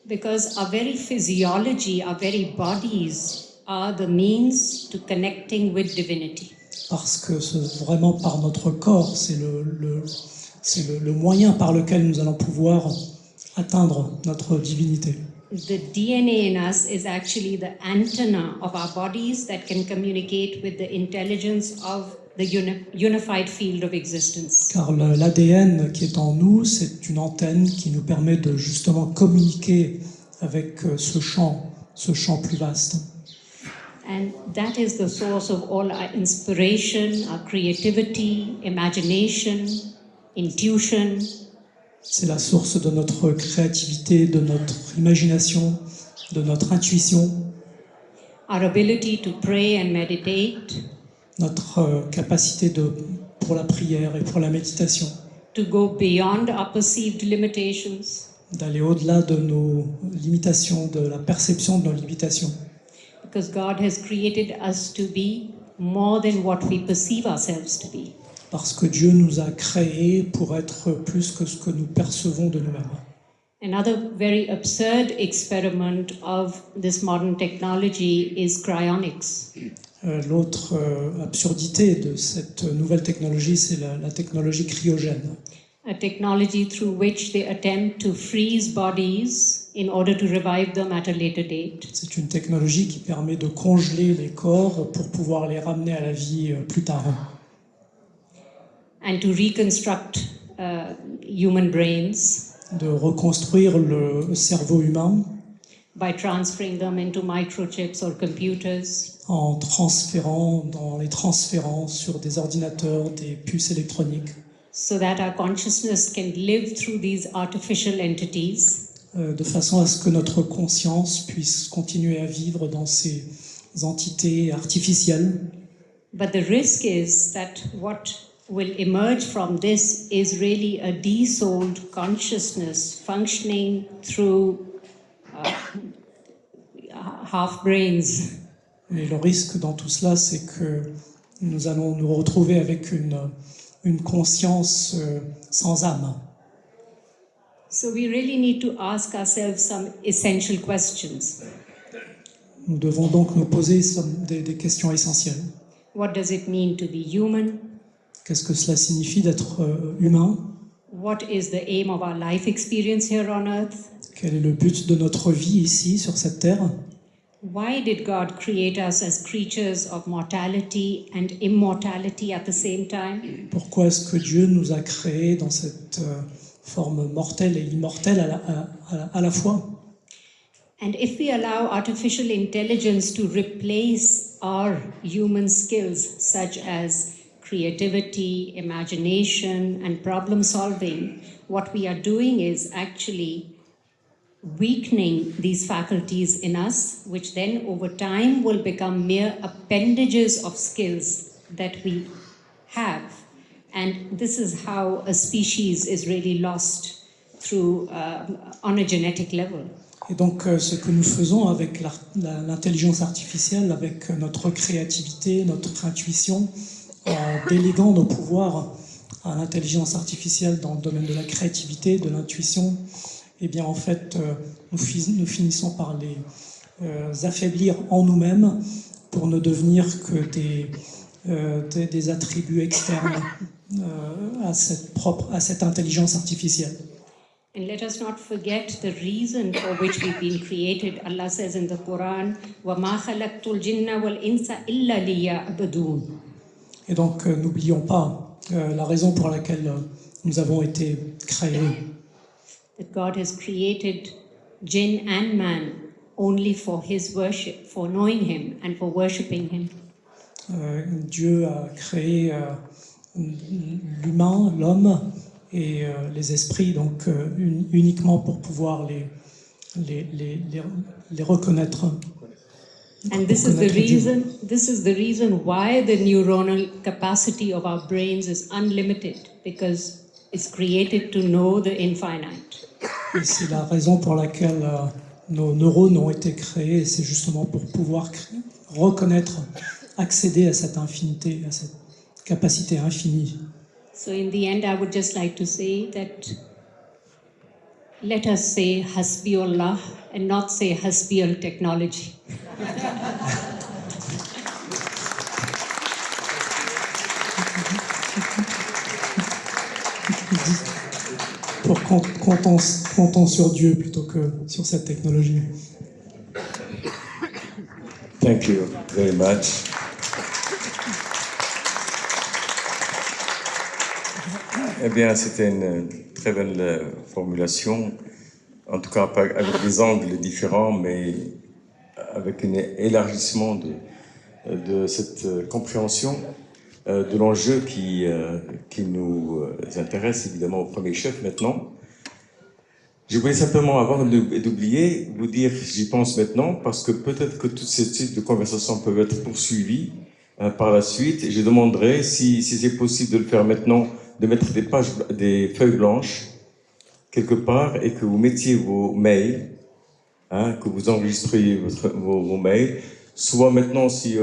Because our very physiology, our very bodies are the means to connecting with divinity. Parce que vraiment par notre corps, c'est le moyen par lequel nous allons pouvoir atteindre notre divinité. The DNA in us is actually the antenna of our bodies that can communicate with the intelligence of the unified field of existence. Car l'ADN qui est en nous, c'est une antenne qui nous permet de justement communiquer avec ce champ plus vaste. And that is the source of all our inspiration, our creativity, imagination, intuition. C'est la source de notre créativité, de notre imagination, de notre intuition, our ability to pray and meditate, notre capacité pour la prière et pour la méditation, to go beyond our perceived limitations, d'aller au-delà de nos limitations, de la perception de nos limitations. because God has created us to be more than what we perceive ourselves to be. Parce que Dieu nous a créés pour être plus que ce que nous percevons de nous-mêmes. Another very absurd experiment of this modern technology is cryonics. L'autre absurdité de cette nouvelle technologie, c'est la technologie cryogène. A technology through which they attempt to freeze bodies in order to revive them at a later date. C'est une technologie qui permet de congeler les corps pour pouvoir les ramener à la vie plus tard. And to reconstruct human brains De reconstruire le cerveau humain by transferring them into microchips or computers, en les transférant sur des ordinateurs, des puces électroniques, so that our consciousness can live through these artificial entities, de façon à ce que notre conscience puisse continuer à vivre dans ces entités artificielles. but the risk is that what will emerge from this is really a de-souled consciousness functioning through half brains. Et le risque dans tout cela, c'est que nous allons nous retrouver avec une conscience sans âme. So we really need to ask ourselves some essential questions. Nous devons donc nous poser des questions essentielles. What does it mean to be human? Qu'est-ce que cela signifie d'être humain? What is the aim of our life experience here on earth? Quel est le but de notre vie ici, sur cette terre? Why did God create us as creatures of mortality and immortality at the same time? Pourquoi est-ce que Dieu nous a créés dans cette forme mortelle et immortelle à la fois? And if we allow artificial intelligence to replace our human skills, such as creativity, imagination, and problem solving, what we are doing is actually weakening these faculties in us, which then over time will become mere appendages of skills that we have. And this is how a species is really lost through on a genetic level. Et donc, ce que nous faisons avec l'intelligence artificielle, avec notre créativité, notre intuition, en déléguant nos pouvoirs à l'intelligence artificielle dans le domaine de la créativité, de l'intuition, eh bien, en fait, nous finissons par les affaiblir en nous-mêmes pour ne devenir que des attributs externes à cette intelligence artificielle. And let us not forget the reason for which we've been created. Allah says in the Quran, وَمَا خَلَقْتُ الْجِنَّ وَالْإِنسَ إِلَّا لِيَعْبُدُونَ. Et donc, n'oublions pas la raison pour laquelle nous avons été créés. That God has created jinn and man only for his worship, for knowing him and for worshipping him. Dieu a créé l'humain, l'homme et les esprits, donc uniquement pour pouvoir les reconnaître. And this is the reason why the neuronal capacity of our brains is unlimited, because it's created to know the infinite. Et c'est la raison pour laquelle nos neurones ont été créés, et c'est justement pour pouvoir reconnaître, accéder à cette infinité, à cette capacité infinie. So in the end, I would just like to say that let us say Hasbi Allah and not say Hasbi al technology. Pour comptons sur Dieu plutôt que sur cette technologie. Thank you very much. Eh bien, c'était une très belle formulation, en tout cas avec des angles différents, mais avec un élargissement de cette compréhension de l'enjeu qui nous intéresse évidemment au premier chef maintenant, Je voulais simplement, avant d'oublier, vous dire, j'y pense maintenant, parce que peut-être que tous ces types de conversations peuvent être poursuivis par la suite. Et je demanderai, si c'est possible de le faire maintenant, de mettre des feuilles blanches quelque part et que vous mettiez vos mails, que vous enregistriez vos mails. Soit maintenant, si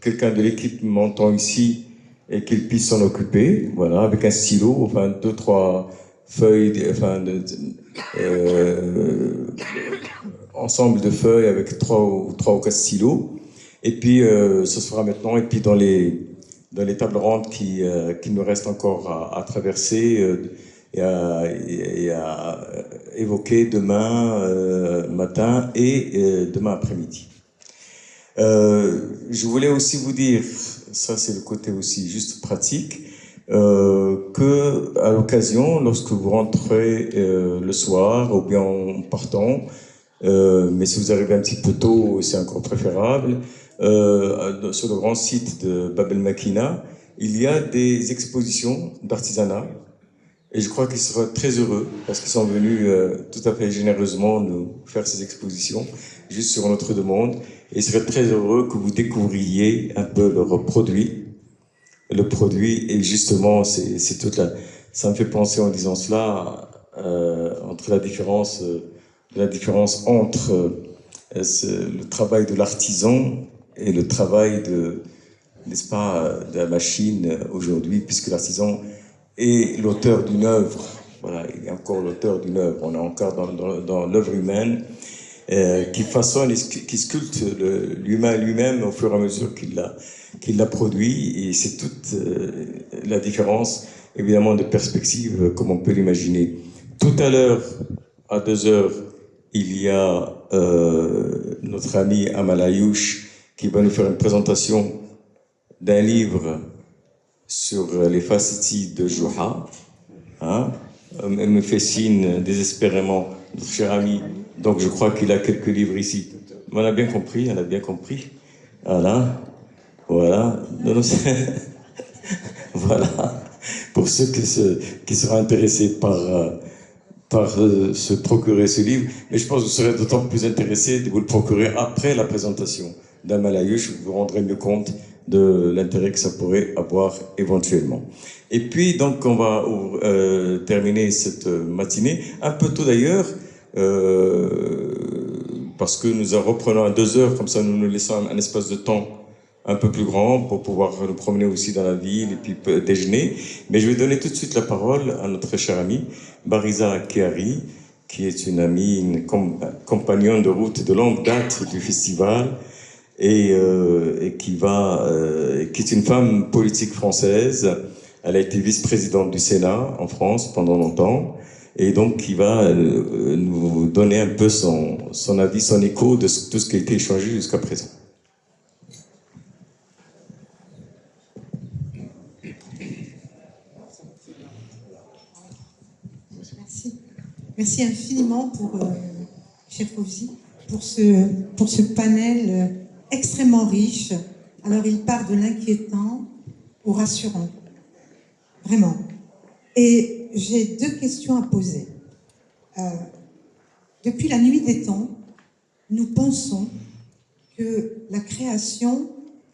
quelqu'un de l'équipe m'entend ici et qu'il puisse s'en occuper, voilà, avec un stylo, enfin 2-3 feuilles, ensemble de feuilles avec 3 ou 4 stylos. Et puis, ce sera maintenant, et puis dans les tables rondes qui nous restent encore à traverser et à évoquer demain matin et demain après-midi. Je voulais aussi vous dire, ça c'est le côté aussi juste pratique, que à l'occasion, lorsque vous rentrez le soir ou bien en partant, mais si vous arrivez un petit peu tôt, c'est encore préférable, sur le grand site de Bab el Makina, il y a des expositions d'artisanat. Et je crois qu'ils seraient très heureux parce qu'ils sont venus tout à fait généreusement nous faire ces expositions juste sur notre demande. Et ils seraient très heureux que vous découvriez un peu leurs produits. Le produit, et justement, c'est toute ça me fait penser en disant cela entre la différence entre le travail de l'artisan et le travail n'est-ce pas, de la machine aujourd'hui, puisque l'artisan est l'auteur d'une œuvre. Voilà, il est encore l'auteur d'une œuvre. On est encore dans l'œuvre humaine qui façonne et qui sculpte l'humain lui-même au fur et à mesure qu'il l'a produit. Et c'est toute la différence, évidemment, de perspective, comme on peut l'imaginer. Tout à l'heure, à 2h, il y a notre ami Amal Ayouch qui va nous faire une présentation d'un livre sur les facettes de Juha. Elle me fait signe désespérément, notre cher ami. Donc je crois qu'il a quelques livres ici. On a bien compris, elle a bien compris. Voilà. Non, voilà. Pour ceux qui seront intéressés par se procurer ce livre. Mais je pense que vous serez d'autant plus intéressés de vous le procurer après la présentation d'Amal Ayouch. Vous vous rendrez mieux compte de l'intérêt que ça pourrait avoir éventuellement. Et puis, donc, on va terminer cette matinée, un peu tôt d'ailleurs, parce que nous reprenons à 2h, comme ça nous nous laissons un espace de temps un peu plus grand pour pouvoir nous promener aussi dans la ville et puis déjeuner. Mais je vais donner tout de suite la parole à notre chère amie, Bariza Kehari, qui est une amie, une compagnonne de route de longue date du festival, et qui est une femme politique française. Elle a été vice-présidente du Sénat en France pendant longtemps, et donc qui va nous donner un peu son avis, son écho de tout ce qui a été échangé jusqu'à présent. Merci infiniment cher Fawzi, pour ce panel extrêmement riche. Alors, il part de l'inquiétant au rassurant. Vraiment. Et j'ai 2 questions à poser. Depuis la nuit des temps, nous pensons que la création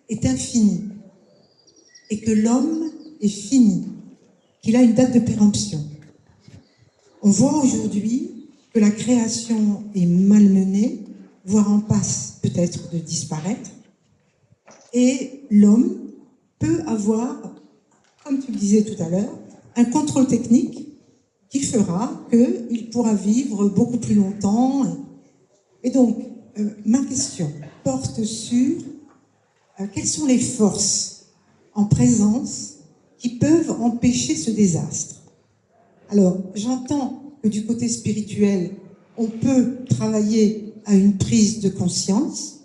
est infinie et que l'homme est fini, qu'il a une date de péremption. On voit aujourd'hui que la création est malmenée, voire en passe peut-être de disparaître, et l'homme peut avoir, comme tu le disais tout à l'heure, un contrôle technique qui fera qu'il pourra vivre beaucoup plus longtemps. Et donc, ma question porte sur quelles sont les forces en présence qui peuvent empêcher ce désastre. Alors, j'entends que du côté spirituel, on peut travailler à une prise de conscience,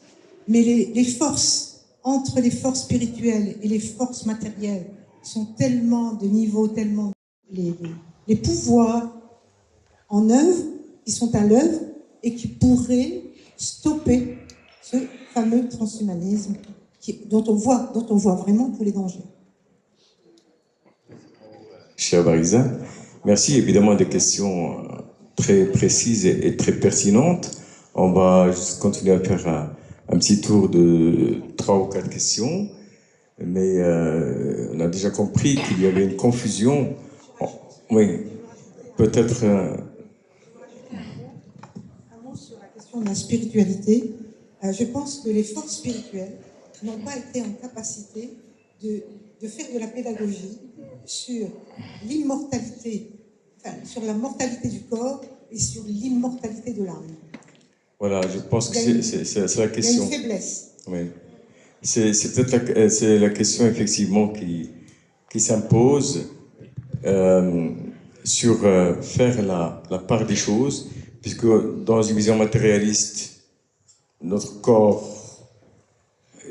mais les forces, entre les forces spirituelles et les forces matérielles, sont tellement de niveaux, tellement... Les pouvoirs en œuvre, qui sont à l'œuvre et qui pourraient stopper ce fameux transhumanisme dont on voit vraiment tous les dangers. Cher Bariza, merci. Évidemment, des questions très précises et très pertinentes. On va juste continuer à faire un petit tour de 3 ou 4 questions. Mais on a déjà compris qu'il y avait une confusion. Oui, peut-être... Un mot sur la question de la spiritualité. Je pense que les forces spirituelles n'ont pas été en capacité de faire de la pédagogie sur l'immortalité, enfin, sur la mortalité du corps et sur l'immortalité de l'âme. Voilà, je pense que c'est la question. Il y a une faiblesse. Oui. C'est peut-être la question effectivement qui s'impose sur faire la part des choses, puisque dans une vision matérialiste, notre corps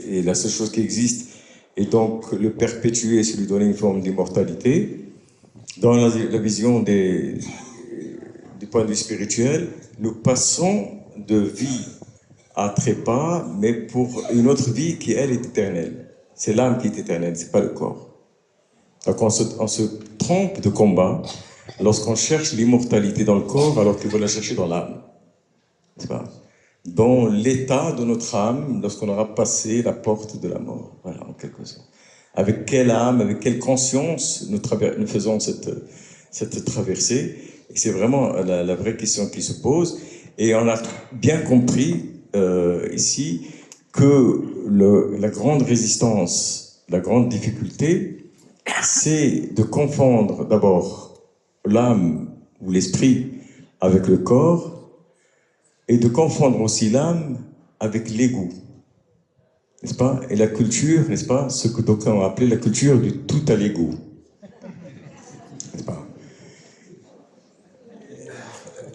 est la seule chose qui existe, et donc le perpétuer, c'est lui donner une forme d'immortalité. Dans la vision du point de vue spirituel, nous passons de vie à trépas, mais pour une autre vie qui, elle, est éternelle. C'est l'âme qui est éternelle, c'est pas le corps. Donc on se trompe de combat lorsqu'on cherche l'immortalité dans le corps alors qu'il faut la chercher dans l'âme. C'est pas dans l'état de notre âme lorsqu'on aura passé la porte de la mort. Voilà, en quelque sorte. Avec quelle âme, avec quelle conscience nous faisons cette traversée. Et c'est vraiment la vraie question qui se pose. Et on a bien compris ici que la grande résistance, la grande difficulté, c'est de confondre d'abord l'âme ou l'esprit avec le corps et de confondre aussi l'âme avec l'ego, n'est-ce pas? Et la culture, n'est-ce pas? Ce que d'aucuns ont appelé la culture du tout à l'ego, n'est-ce pas?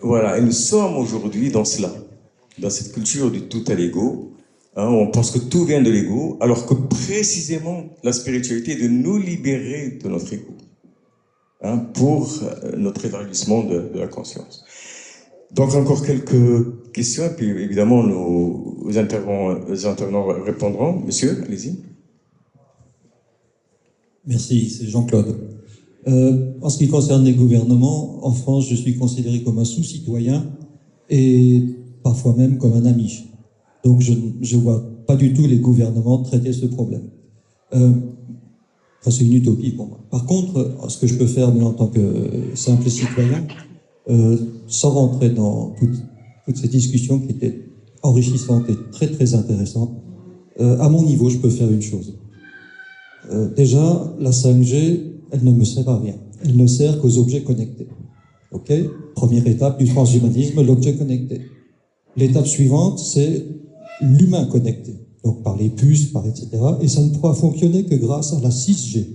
Voilà, et nous sommes aujourd'hui dans cela, dans cette culture du tout à l'ego, hein, où on pense que tout vient de l'ego, alors que précisément la spiritualité est de nous libérer de notre ego, hein, pour notre élargissement de la conscience. Donc encore quelques questions, et puis évidemment nos intervenants répondront. Monsieur, allez-y. Merci, c'est Jean-Claude. En ce qui concerne les gouvernements, en France, je suis considéré comme un sous-citoyen et parfois même comme un amiche. Donc je ne vois pas du tout les gouvernements traiter ce problème. C'est une utopie pour moi. Par contre, ce que je peux faire, moi, en tant que simple citoyen, sans rentrer dans toutes ces discussions qui étaient enrichissantes et très très intéressantes, à mon niveau, je peux faire une chose. Déjà, la 5G, elle ne me sert à rien. Elle ne sert qu'aux objets connectés. Ok ? Première étape du transhumanisme, l'objet connecté. L'étape suivante, c'est l'humain connecté. Donc par les puces, par etc. Et ça ne pourra fonctionner que grâce à la 6G.